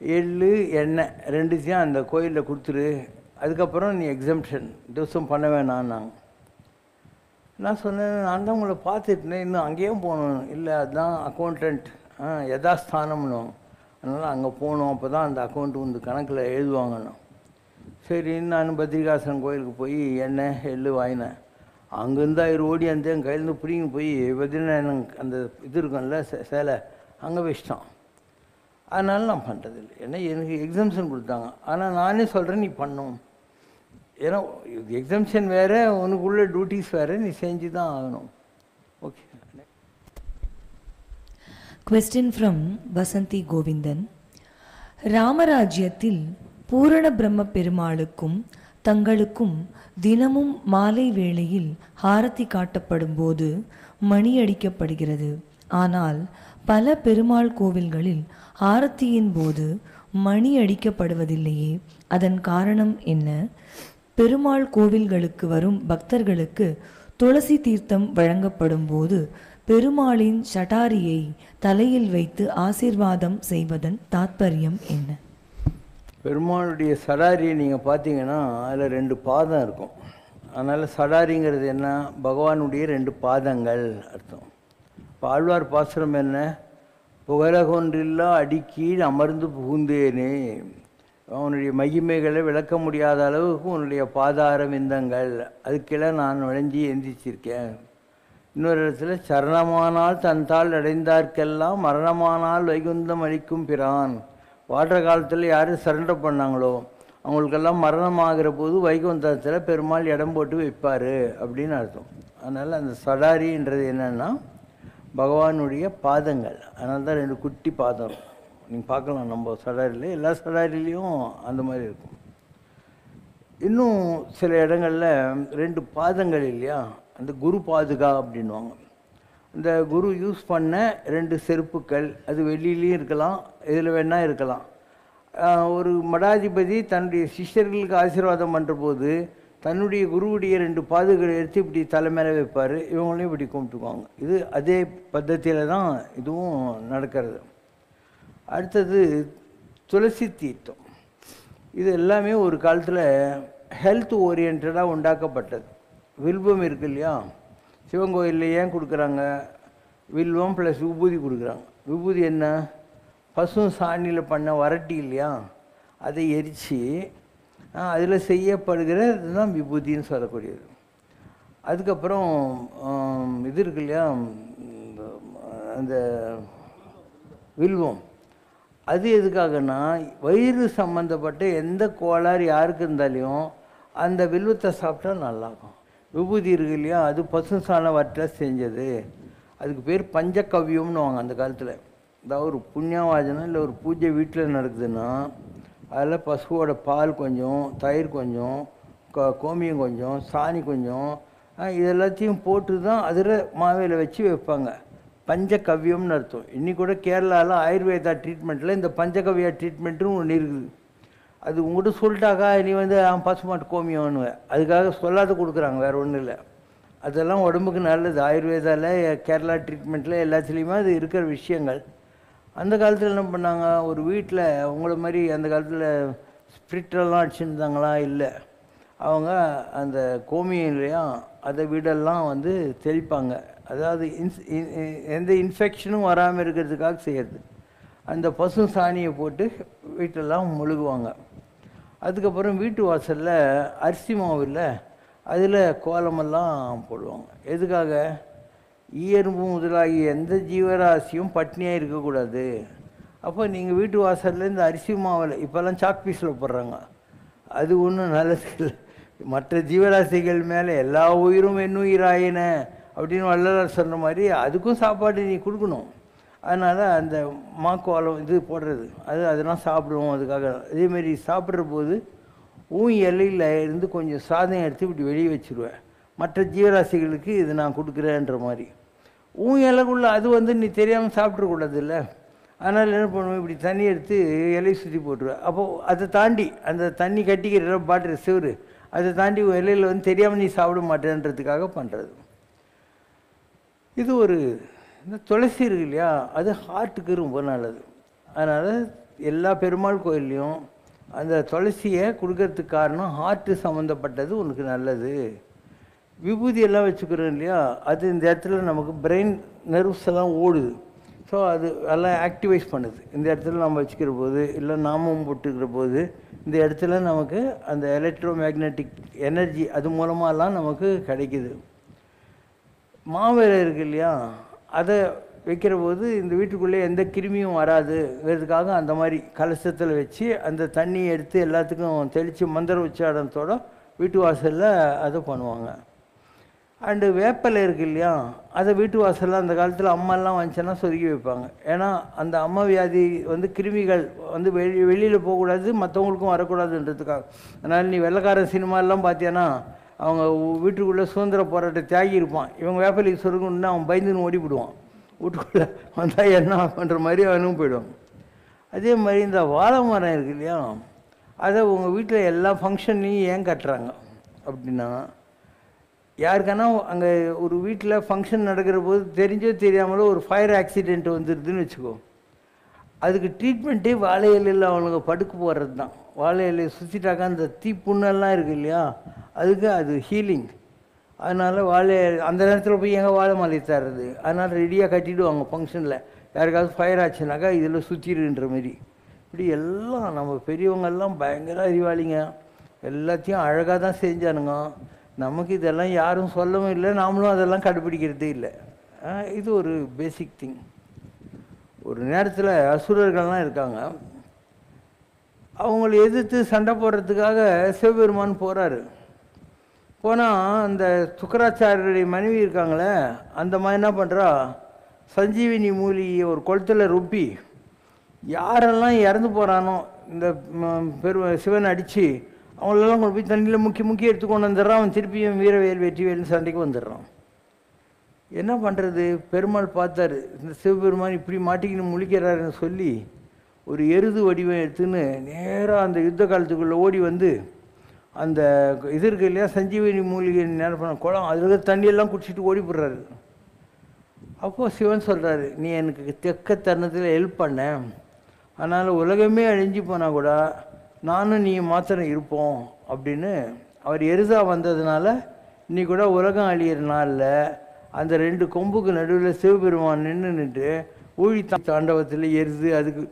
Speaker 3: எள்ளு எண்ணெய் 2த்தையும் அந்த கோயிலில் கொடுத்துரு, அதுக்கப்புறம் நீ எக்ஸம்ஷன் திவசம் பண்ண வேணான்னாங்க. நான் சொன்னேன், நான் தான் உங்களை பார்த்துட்டேன், இன்னும் அங்கேயும் போகணும். இல்லை அதுதான் அக்கௌண்டன்ட் யதாஸ்தானம்னு, அதனால் அங்கே போகணும், அப்போ தான் அந்த அக்கௌண்ட்டு வந்து கணக்கில் எழுதுவாங்கன்னு. சரின்னு நான் பத்ரிகாசன் கோயிலுக்கு போய் எண்ணெய் எள்ளு வாங்கினேன். அங்கேருந்து அவர் ஓடி அந்த என் கையிலேருந்து பிடிங்கி போய் பத்ரிநாராயணன் அந்த இது இருக்கும்ல சேலை, அங்கே வச்சிட்டான். அதனால நான் பண்ணுறதில்லை. ஏன்னா எனக்கு எக்ஸம்ஷன் கொடுத்தாங்க. ஆனால் நானே சொல்கிறேன், நீ பண்ணும். ஏன்னா எக்ஸம்ஷன் வேறு, உனக்குள்ள டியூட்டிஸ் வேறு, நீ செஞ்சு தான் ஆகணும். Okay.
Speaker 2: Question from Vasanthi Govindan. ராமராஜ்யத்தில் பூரண பிரம்ம பெருமாளுக்கும் தங்களுக்கும் தினமும் மாலை வேளையில் ஆரத்தி காட்டப்படும் போது மணி அடிக்கப்படுகிறது. ஆனால் பல பெருமாள் கோவில்களில் ஆரத்தியின் போது மணி அடிக்கப்படுவதில்லையே, அதன் காரணம் என்ன? பெருமாள் கோவில்களுக்கு வரும் பக்தர்களுக்கு துளசி தீர்த்தம் வழங்கப்படும் போது பெருமாளின் சட்டாரியை தலையில் வைத்து ஆசீர்வாதம் செய்வதன் தாத்பரியம் என்ன?
Speaker 3: பெருமாளுடைய சடாரியை நீங்கள் பார்த்தீங்கன்னா அதில் 2 பாதம் இருக்கும். அதனால் சடாரிங்கிறது என்ன, பகவானுடைய 2 பாதங்கள் அர்த்தம். இப்போ ஆழ்வார் பாசுரம் என்ன, புகழகொன்றில்லா அடிக்கீழ் அமர்ந்து புகுந்தேனே, அவனுடைய மகிமைகளை விளக்க முடியாத அளவுக்கு உன்னுடைய பாதார விந்தங்கள், அதுக்கெல்லாம் நான் நுழைஞ்சி எந்திரிச்சிருக்கேன். இன்னொரு இடத்துல சரணமானால் தன்தால் அடைந்தார்க்கெல்லாம் மரணமானால் வைகுந்தம் அளிக்கும் பிரான். வாழ்கிற காலத்தில் யார் சரண்டர் பண்ணாங்களோ அவங்களுக்கெல்லாம் மரணம் ஆகிற போது வைகுந்தத்தில் பெருமாள் இடம் போட்டு வைப்பார் அப்படின்னு அர்த்தம். அதனால் அந்த சடாரின்றது என்னென்னா பகவானுடைய பாதங்கள். அதனால தான் 2 குட்டி பாதம் நீங்கள் பார்க்கலாம் நம்ம சடாரியில். எல்லா சடாரிலையும் அந்த மாதிரி இருக்கும். இன்னும் சில இடங்களில் 2 பாதங்கள் இல்லையா, அந்த குரு பாதுகா அப்படின்வாங்க. இந்த குரு யூஸ் பண்ண 2 செருப்புக்கள், அது வெளியிலையும் இருக்கலாம், இதில் வேணால் இருக்கலாம். ஒரு மடாதிபதி தன்னுடைய சிஷ்யர்களுக்கு ஆசீர்வாதம் பண்ணுற போது தன்னுடைய குருவுடைய 2 பாதுகளை எடுத்து இப்படி தலை மேலே வைப்பார், இவங்களையும் இப்படி கும்பிட்டுக்குவாங்க. இது அதே பద్ధதியில் தான் இதுவும் நடக்கிறது. அடுத்தது துளசி தீர்த்தம். இது எல்லாமே ஒரு காலத்தில் ஹெல்த் ஓரியன்டாக உண்டாக்கப்பட்டது. வில்வம் இருக்கு இல்லையா, சிவன் கோயிலில் ஏன் கொடுக்குறாங்க? வில்வம் ப்ளஸ் விபூதி கொடுக்குறாங்க. விபூதி என்ன? பசு சாணியில் பண்ண வரட்டி இல்லையா, அதை எரித்து அதில் செய்யப்படுகிற இதுதான் விபூதின்னு சொல்லக்கூடியது. அதுக்கப்புறம் இது இருக்கு இல்லையா, அந்த வில்வம், அது எதுக்காகனா வயிறு சம்மந்தப்பட்ட எந்த கோளாறு யாருக்கு இருந்தாலையும் அந்த வில்வத்தை சாப்பிட்டா நல்லாகும். விபூதி இருக்கு இல்லையா, அது பசு சாண வட்டில் செஞ்சது. அதுக்கு பேர் பஞ்சகவ்யம்னு வாங்க அந்த காலத்தில். அதாவது ஒரு புண்ணியவாஜனம் இல்லை ஒரு பூஜை வீட்டில் நடக்குதுன்னா அதில் பசுவோட பால் கொஞ்சம், தயிர் கொஞ்சம், கோமியம் கொஞ்சம், சாணி கொஞ்சம், இதெல்லாத்தையும் போட்டு தான் அதில் மாவையில் வச்சு வைப்பாங்க. பஞ்சகவ்யம்னு அர்த்தம். இன்னி கூட கேரளாவில் ஆயுர்வேதா ட்ரீட்மெண்ட்டில் இந்த பஞ்சகவ்யா ட்ரீட்மெண்ட்டும் ஒன்று இருக்குது. அது உங்கள்கிட்ட சொல்லிட்டாக்கா நீ வந்து பசுமாட்டு கோமியம்னு, அதுக்காக சொல்லாத கொடுக்குறாங்க, வேறு ஒன்றும் இல்லை. அதெல்லாம் உடம்புக்கு நல்லது. ஆயுர்வேதாவில், கேரளா ட்ரீட்மெண்ட்டில் எல்லாத்துலேயுமே அது இருக்கிற விஷயங்கள். அந்த காலத்தில் என்ன பண்ணாங்க, ஒரு வீட்டில் உங்களை மாதிரி அந்த காலத்தில் ஸ்பிரிட்டெல்லாம் அடிச்சுருந்தாங்களா? இல்லை. அவங்க அந்த கோமியம் இல்லையா, அதை வீடெல்லாம் வந்து தெளிப்பாங்க. அதாவது எந்த இன்ஃபெக்ஷனும் வராமல் இருக்கிறதுக்காக செய்கிறது. அந்த பசு சாணியை போட்டு வீட்டெல்லாம் முழுகுவாங்க. அதுக்கப்புறம் வீட்டு வாசலில் அரிசி மாவு இல்லை, அதில் கோலமெல்லாம் போடுவாங்க. எதுக்காக? ஈயரும்பு முதலாகிய எந்த ஜீவராசியும் பட்னியாக இருக்கக்கூடாது. அப்போ நீங்கள் வீட்டு வாசலில் இந்த அரிசி மாவில் இப்போல்லாம் சாக் பீஸில் போடுறாங்க, அது ஒன்றும் நல்லது இல்லை. மற்ற ஜீவராசிகள் மேலே எல்லா உயிரும் என்னுயிராயின அப்படின்னு வள்ளலார் சொன்ன மாதிரி அதுக்கும் சாப்பாடு நீ கொடுக்கணும். அதனால் அந்த மாக்கோலம் இது போடுறது, அதெல்லாம் சாப்பிடுவோம். அதுக்காக அதேமாரி சாப்பிட்ற போது இலையில் இருந்து கொஞ்சம் சாதம் எடுத்து இப்படி வெளியே வச்சுருவேன். மற்ற ஜீவராசிகளுக்கு இது நான் கொடுக்குறேன்ற மாதிரி. இலைக்குள்ளே அது வந்து நீ தெரியாமல் சாப்பிட்றக்கூடாது இல்லை. அதனால் என்ன பண்ணுவேன், இப்படி தண்ணி எடுத்து இலையை சுற்றி போட்டுருவேன். அப்போது அதை தாண்டி அந்த தண்ணி கட்டிக்கிற பாட்டில் சிவரு, அதை தாண்டி இலையில் வந்து தெரியாமல் நீ சாப்பிட மாட்டேன்றதுக்காக பண்ணுறது. இது ஒரு இந்த துளசி இருக்கு இல்லையா, அது ஹார்ட்டுக்கு ரொம்ப நல்லது. அதனால் எல்லா பெருமாள் கோயில்லையும் அந்த துளசியை கொடுக்கறதுக்கு காரணம் ஹார்ட்டு சம்மந்தப்பட்டது உனக்கு நல்லது. விபூதி எல்லாம் வச்சுக்கிறோம் இல்லையா, அது இந்த இடத்துல நமக்கு பிரெயின் நர்வ்ஸ் எல்லாம் ஓடுது. ஸோ அது எல்லாம் ஆக்டிவைஸ் பண்ணுது. இந்த இடத்துல நம்ம வச்சுக்கிற போது இல்லை நாமம் போட்டுக்கிற போது இந்த இடத்துல நமக்கு அந்த எலக்ட்ரோ மேக்னெட்டிக் எனர்ஜி அது மூலமாகலாம் நமக்கு கிடைக்கிது. மாவேலை இருக்கு இல்லையா, அதை வைக்கிற போது இந்த வீட்டுக்குள்ளே எந்த கிருமியும் வராதுங்கிறதுக்காக அந்த மாதிரி கலசத்தில் வச்சு அந்த தண்ணியை எடுத்து எல்லாத்துக்கும் தெளித்து மந்திர உச்சாரணத்தோடு வீட்டு வாசலில் அதை பண்ணுவாங்க. அண்டு வேப்பலை இருக்கு இல்லையா, அதை வீட்டு வாசலில் அந்த காலத்தில் அம்மாலாம் வந்துச்சுன்னா சொருகி வைப்பாங்க. ஏன்னா அந்த அம்மா வியாதி வந்து கிருமிகள் வந்து வெளியில் போகக்கூடாது, மற்றவங்களுக்கும் வரக்கூடாதுன்றதுக்காக. அதனால் நீ வெள்ளைக்காரன் சினிமாலாம் பார்த்தீங்கன்னா அவங்க வீட்டுக்குள்ளே சுதந்திர போராட்ட தியாகி இருப்பான், இவங்க வேப்பலைக்கு சொருகணுன்னா அவன் பயந்துன்னு ஓடிவிடுவான். வீட்டுக்குள்ளே வந்தால் என்ன பண்ணுற மாதிரி அவனும் போயிடுவாங்க. அதே மாதிரி இந்த வாழை மரம் இருக்கு இல்லையா, அதை உங்கள் வீட்டில் எல்லா ஃபங்க்ஷன்லேயும் ஏன் கட்டுறாங்க அப்படின்னா, யாருக்கானா அங்கே ஒரு வீட்டில் ஃபங்க்ஷன் நடக்கிற போது தெரிஞ்சோ தெரியாமலோ ஒரு ஃபயர் ஆக்சிடெண்ட் வந்துடுதுன்னு வச்சுக்கோ, அதுக்கு ட்ரீட்மெண்ட்டே வாழை இலையில் அவனுங்க படுக்க போடுறது தான். வாழை இலையை சுற்றிட்டாக்கா அந்த தீப்புண்ணெல்லாம் இருக்குது இல்லையா, அதுக்கு அது ஹீலிங். அதனால் வாழை அந்த நேரத்தில் போய் எங்கே வாழை மாலை தர்றது, அதனால் ரெடியாக கட்டிவிடுவாங்க ஃபங்க்ஷனில். யாருக்காவது ஃபயர் ஆச்சுனாக்கா இதில் சுற்றிடுன்ற மாரி. இப்படி எல்லாம் நம்ம பெரியவங்கெல்லாம் பயங்கர அறிவாளிங்க, எல்லாத்தையும் அழகாக தான் செஞ்சானுங்க. நமக்கு இதெல்லாம் யாரும் சொல்லவும் இல்லை, நாமளும் அதெல்லாம் கடைப்பிடிக்கிறதே இல்லை. இது ஒரு பேசிக் திங். ஒரு நேரத்தில் அசுரர்கள்லாம் இருக்காங்க, அவங்கள எதிர்த்து சண்டை போடுறதுக்காக சிவபெருமான் போகிறாரு. போனால் அந்த சுக்கராச்சாரியருடைய மனைவி இருக்காங்களே, அந்த மாதிரி என்ன பண்ணுறா, சஞ்சீவினி மூலிகையை ஒரு குளத்தில் ரொப்பி யாரெல்லாம் இறந்து போகிறானோ இந்த சிவன் அடித்து அவங்களெல்லாம் கொண்டு போய் தண்ணியில் முக்கி எடுத்து கொண்டு வந்துடுறான். அவன் திருப்பியும் வீரவேல் வெற்றிவேல்னு சண்டைக்கு வந்துடுறான். என்ன பண்ணுறது, பெருமாள் பார்த்தாரு, இந்த சிவபெருமான் இப்படி மாட்டிக்கின்னு முழிக்கிறாருன்னு சொல்லி ஒரு எருது வடிவம் எடுத்துன்னு நேராக அந்த யுத்த காலத்துக்குள்ளே ஓடி வந்து அந்த இது இருக்கு இல்லையா, சஞ்சீவனி மூலிகை நேரம் குளம், அதில் இருக்கிற தண்ணியெல்லாம் குடிச்சிட்டு ஓடி போடுறாரு. அப்போது சிவன் சொல்கிறாரு, நீ எனக்கு தெக்க தருணத்தில் ஹெல்ப் பண்ண, அதனால் உலகமே அழிஞ்சு போனால் கூட நானும் நீ மாத்திரம் இருப்போம் அப்படின்னு. அவர் எருசா வந்ததுனால நீ கூட உலகம் அழியிற நாளில் அந்த 2 கொம்புக்கு நடுவில் சிவபெருமான் நின்றுட்டு ஊழி தாண்டவத்தில் எருது அதுக்கு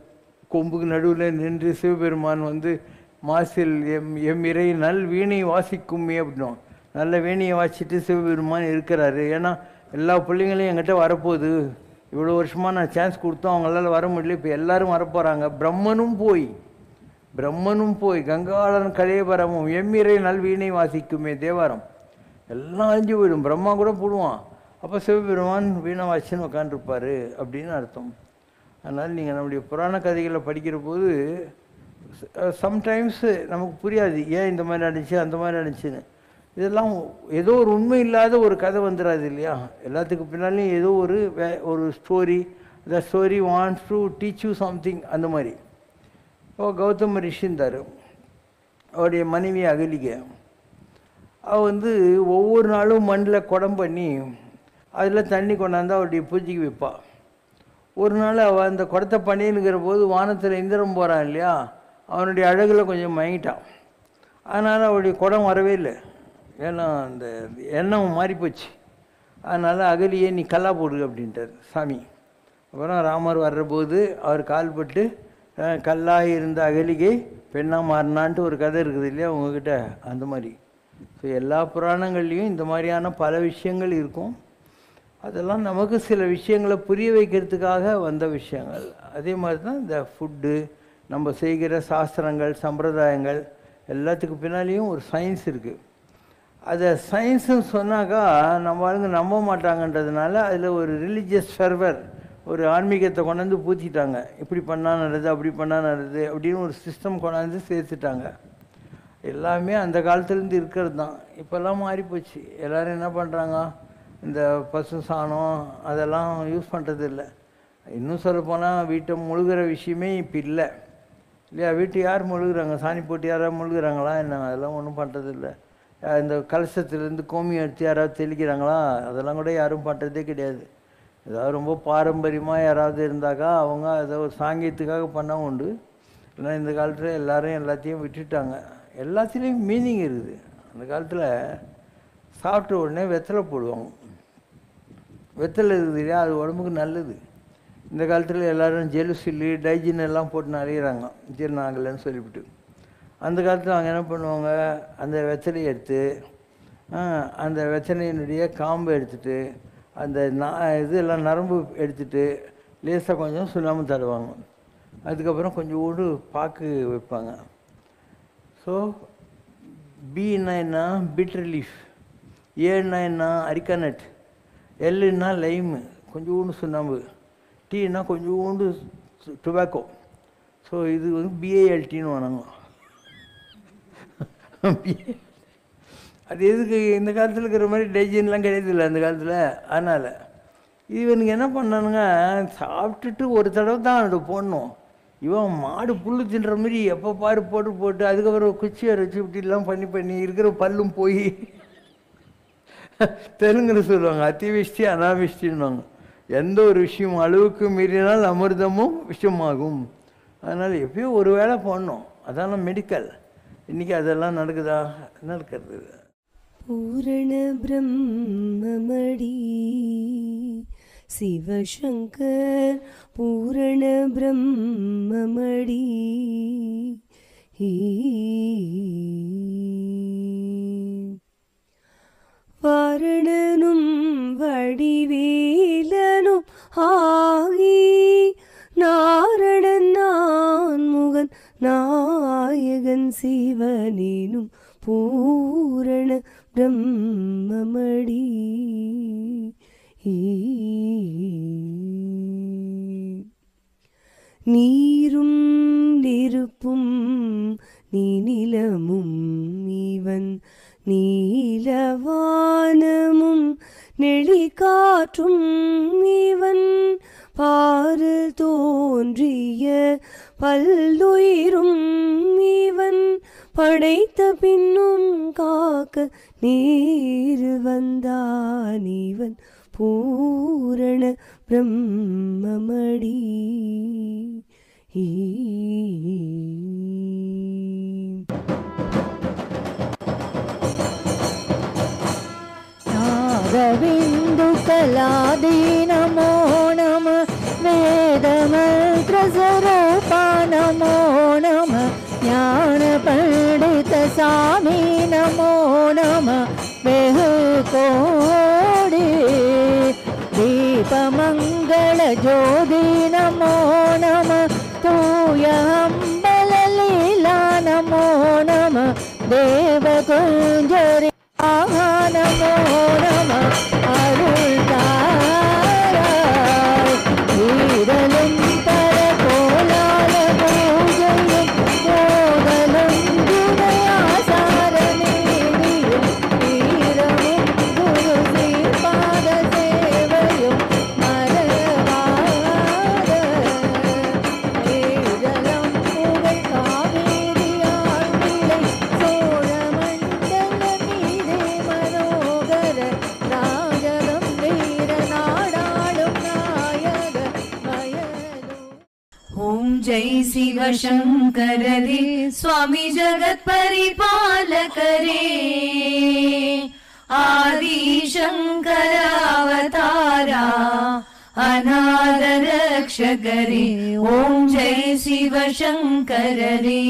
Speaker 3: கொம்புக்கு நடுவில் நின்று சிவபெருமான் வந்து மாசில் எம் இறை நல் வீணை வாசிக்குமே அப்படின்னோம். நல்ல வீணையை வாசிச்சுட்டு சிவபெருமான் இருக்கிறாரு. ஏன்னா எல்லா பிள்ளைங்களையும் என்கிட்ட வரப்போகுது, இவ்வளோ வருஷமாக நான் சான்ஸ் கொடுத்தோம், அவங்களால வர முடியல, இப்போ எல்லோரும் வரப்போகிறாங்க. பிரம்மனும் போய் கங்காளன் கலேபரமும் எம்மிறை நல்வீணை வாசிக்குமே தேவாரம் எல்லாம் அழிஞ்சு போயிடும், பிரம்மா கூட போடுவான். அப்போ சிவபெருமான் வீணை வாசின்னு உட்காந்துருப்பார் அப்படின்னு அர்த்தம். அதனால் நீங்கள் நம்முடைய புராண கதைகளை படிக்கிற போது சம்டைம்ஸ் நமக்கு புரியாது, ஏன் இந்த மாதிரி நடந்துச்சு அந்த மாதிரி நடந்துச்சுன்னு. இதெல்லாம் ஏதோ ஒரு உண்மை இல்லாத ஒரு கதை வந்துடாது இல்லையா, எல்லாத்துக்கு பின்னாலையும் ஏதோ ஒரு story, the story wants to teach you something. அந்த மாதிரி இப்போ கௌதம ரிஷி இருந்தார், அவருடைய மனைவி அகலிகை. அவள் வந்து ஒவ்வொரு நாளும் மண்ணில் குடம் பண்ணி அதில் தண்ணி கொண்டாந்து அவருடைய பூஜைக்கு வைப்பாள். ஒரு நாள் அவள் அந்த குடத்தை பண்ணின்னுக்கிற போது வானத்தில் இந்திரம் போகிறான் இல்லையா, அவனுடைய அழகில் கொஞ்சம் மயங்கிட்டான். அதனால் அவருடைய குடம் வரவே இல்லை, ஏன்னா அந்த எண்ணம் மாறிப்போச்சு. அதனால் அகலியே நீ கல்லா போடு அப்படின்ட்டார் சாமி. அப்புறம் ராமர் வர்றபோது அவர் கால்பட்டு கல்லாக இருந்த அகலிகை பெண்ணாக மாறினான்ட்டு ஒரு கதை இருக்குது இல்லையா உங்ககிட்ட, அந்த மாதிரி. ஸோ எல்லா புராணங்கள்லேயும் இந்த மாதிரியான பல விஷயங்கள் இருக்கும். அதெல்லாம் நமக்கு சில விஷயங்களை புரிய வைக்கிறதுக்காக வந்த விஷயங்கள். அதே மாதிரி தான் இந்த ஃபுட்டு, நம்ம செய்கிற சாஸ்திரங்கள், சம்பிரதாயங்கள் எல்லாத்துக்கு பின்னாலேயும் ஒரு சயின்ஸ் இருக்குது. அதை சயின்ஸுன்னு சொன்னாக்கா நம்ம ஆளுங்க நம்ப மாட்டாங்கன்றதுனால அதில் ஒரு ரிலீஜியஸ் ஃபெர்வர், ஒரு ஆன்மீகத்தை கொண்டாந்து பூத்திட்டாங்க. இப்படி பண்ணால் நல்லது, அப்படி பண்ணால் நல்லது அப்படின்னு ஒரு சிஸ்டம் கொண்டாந்து சேர்த்துட்டாங்க. எல்லாமே அந்த காலத்துலேருந்து இருக்கிறது தான், இப்போல்லாம் மாறிப்போச்சு. எல்லோரும் என்ன பண்ணுறாங்க, இந்த பசு சாணம் அதெல்லாம் யூஸ் பண்ணுறது இல்லை. இன்னும் சொல்லப்போனால் வீட்டை முழுகிற விஷயமே இப்போ இல்லை இல்லையா. வீட்டு யார் முழுகிறாங்க, சாணி போட்டு யாராவது முழுகிறாங்களா என்ன, அதெல்லாம் ஒன்றும் பண்ணுறதில்லை. இந்த கலசத்துலேருந்து கோமி எடுத்து யாராவது தெளிக்கிறாங்களா, அதெல்லாம் கூட யாரும் பண்ணுறதே கிடையாது. ஏதாவது ரொம்ப பாரம்பரியமாக யாராவது இருந்தாக்கா அவங்க அதை ஒரு சாங்கியத்துக்காக பண்ண உண்டு. ஏன்னா இந்த காலத்தில் எல்லோரும் எல்லாத்தையும் விட்டுட்டாங்க. எல்லாத்துலேயும் மீனிங் இருக்குது. அந்த காலத்தில் சாப்பிட்ட உடனே வெத்தலை போடுவாங்க, வெத்தலை இருக்குது இல்லையா, அது உடம்புக்கு நல்லது. இந்த காலத்தில் எல்லோரும் ஜெலுசில்லு டைஜின் எல்லாம் போட்டு நிறையிறாங்க ஜீரணம் ஆகலைன்னு சொல்லிவிட்டு. அந்த காலத்தில் அவங்க என்ன பண்ணுவாங்க, அந்த வெத்தலையை எடுத்து அந்த வெத்தலையினுடைய காம்பை எடுத்துகிட்டு அந்த இதெல்லாம் நரம்பு எடுத்துகிட்டு லேசாக கொஞ்சம் சுண்ணாம்பு தருவாங்க. அதுக்கப்புறம் கொஞ்சோண்டு பாக்கு வைப்பாங்க. ஸோ பின்னா என்ன, பீட்ரு லீஃப், ஏன்னா என்ன, அரிக்கானட், எல்லுன்னா லைமு, கொஞ்சோண்டு சுண்ணாம்பு, டீன்னா கொஞ்சோண்டு டொபாக்கோ. ஸோ இது வந்து பிஏஎல்டின்னு வணங்க. அது எதுக்கு, இந்த காலத்தில் இருக்கிற மாதிரி டைஜின்லாம் கிடையாது இல்லை அந்த காலத்தில். அதனால் இவனுக்கு என்ன பண்ணானுங்க, சாப்பிட்டுட்டு ஒரு தடவை தான் அதை போடணும். இவன் மாடு புல் தின்ற மாதிரி எப்போ பாரு போட்டு அதுக்கப்புறம் குச்சியை வச்சு இப்படிலாம் பண்ணி இருக்கிற பல்லும் போய் தெலுங்குன்னு சொல்லுவாங்க, அத்திவிஷ்டி அனாவிஷ்டின்னுவாங்க. எந்த ஒரு விஷயம் அளவுக்கு மீறினால் அமிர்தமும் விஷமாகும். அதனால் எப்பயும் ஒரு வேளை போடணும், அதான் மெடிக்கல். இன்றைக்கி அதெல்லாம் நடக்குதா, நடக்கிறது.
Speaker 4: பூரண பிரம்மமடி சிவசங்கர், பூரண பிரம்மமடி. வாரணனும் வடிவேலனும் ஆகி நாரணன் நான்முகன் நாயகன் சிவனேனும் பூரண பிரம்மமடி. நீரும் நெருப்பும் நீநிலமும் இவன், நீலவானமும் நெளிகாற்றும் இவன், பாரு தோன்றிய பல்லுயிரும் இவன், படைத்த பின்னும் காக்க நீர் வந்தான் இவன் பூரண பிரம்மமடி.
Speaker 5: नादबिन्दुकलादि नमो नमः वेदमन्त्रस्वरूपा नमो नमः ज्ञानपण्डितस्वामी नमो नमः बेहुकोडि दीपमङ्गलज्योति नमो नमः तूयम्बललीला नमो नमः देवकुञ्जरि नमो नमः अरुळ्ताराय वीरलुं परकोलाल पूजयं கோதலும் துணையாசாரமேனியும் வீரமும் குரு ஸ்ரீபாத சேவையும் மறவாத வேதலம் புகழ் காவேரியாள் பிள்ளை சோழமண்டல மீதே மனோகர ராஜகம் வீர நாடாளும் நாயக வயலோ.
Speaker 2: ஓம் ஜெய் சிவசங்கரரே சுவாமி ஜகத் பரிபாலகரே ஆதி சங்கர அவதாரா அநாத ரக்ஷகரே. ஓம் ஜெய் சிவசங்கரரே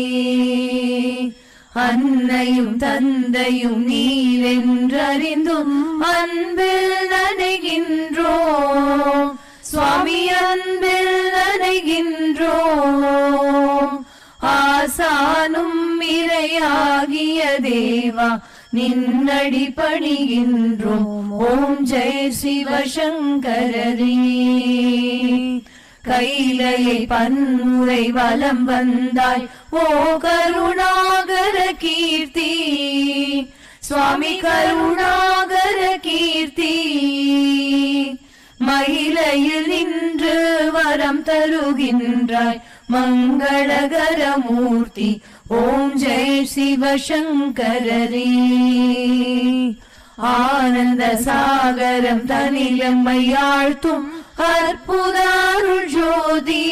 Speaker 2: அன்னையும் தந்தையும் நீரென்றறிந்தும் அன்பில் நனைகின்றோம் சுவாமி அன்பில் நனைகின்றோம். ஆசானும் இறையாகிய தேவா நின்னடி பணிகின்றோம். ஓம் ஜெய் சிவசங்கரரே கைலையை பன்முறை வலம் வந்தாய் ஓ கருணாகர கீர்த்தி சுவாமி கருணாகர கீர்த்தி. மயிலையில் நின்று வரம் தருகின்றாய் மங்களகர மூர்த்தி. ஓம் ஜெய் சிவசங்கரரே ஆனந்த சாகரம் தனிலம்மை ஆழ்த்தும் அற்புத அருள் ஜோதி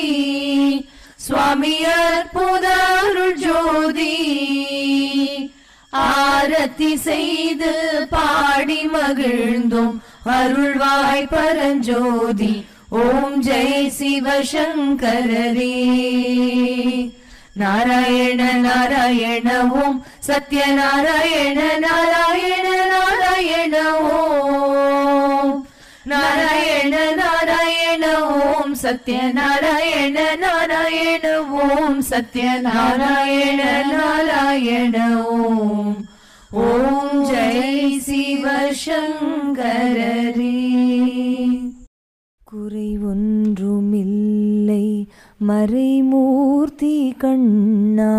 Speaker 2: சுவாமி அற்புத அருள் ஜோதி. ஆரத்தி செய்து பாடி மகிழ்ந்தோம் அருள்வாய் பரஞ்சோதி. ஓம் ஜெய் சிவசங்கரரே நாராயண நாராயண ஓம் சத்யநாராயண நாராயண நாராயண ஓம் நாராயண நாராயண ஓம் சத்யநாராயண நாராயண ஓம் சத்யநாராயண நாராயண ஓம். ஓம் ஜெய் சிவசங்கரரே.
Speaker 5: குறை ஒன்றுமில்லை மறைமூர்த்தி கண்ணா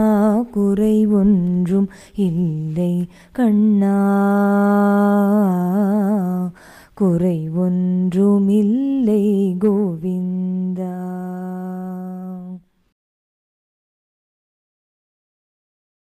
Speaker 5: குறை ஒன்றும் இல்லை கண்ணா குறை ஒன்றுமில்லை கோவிந்தா.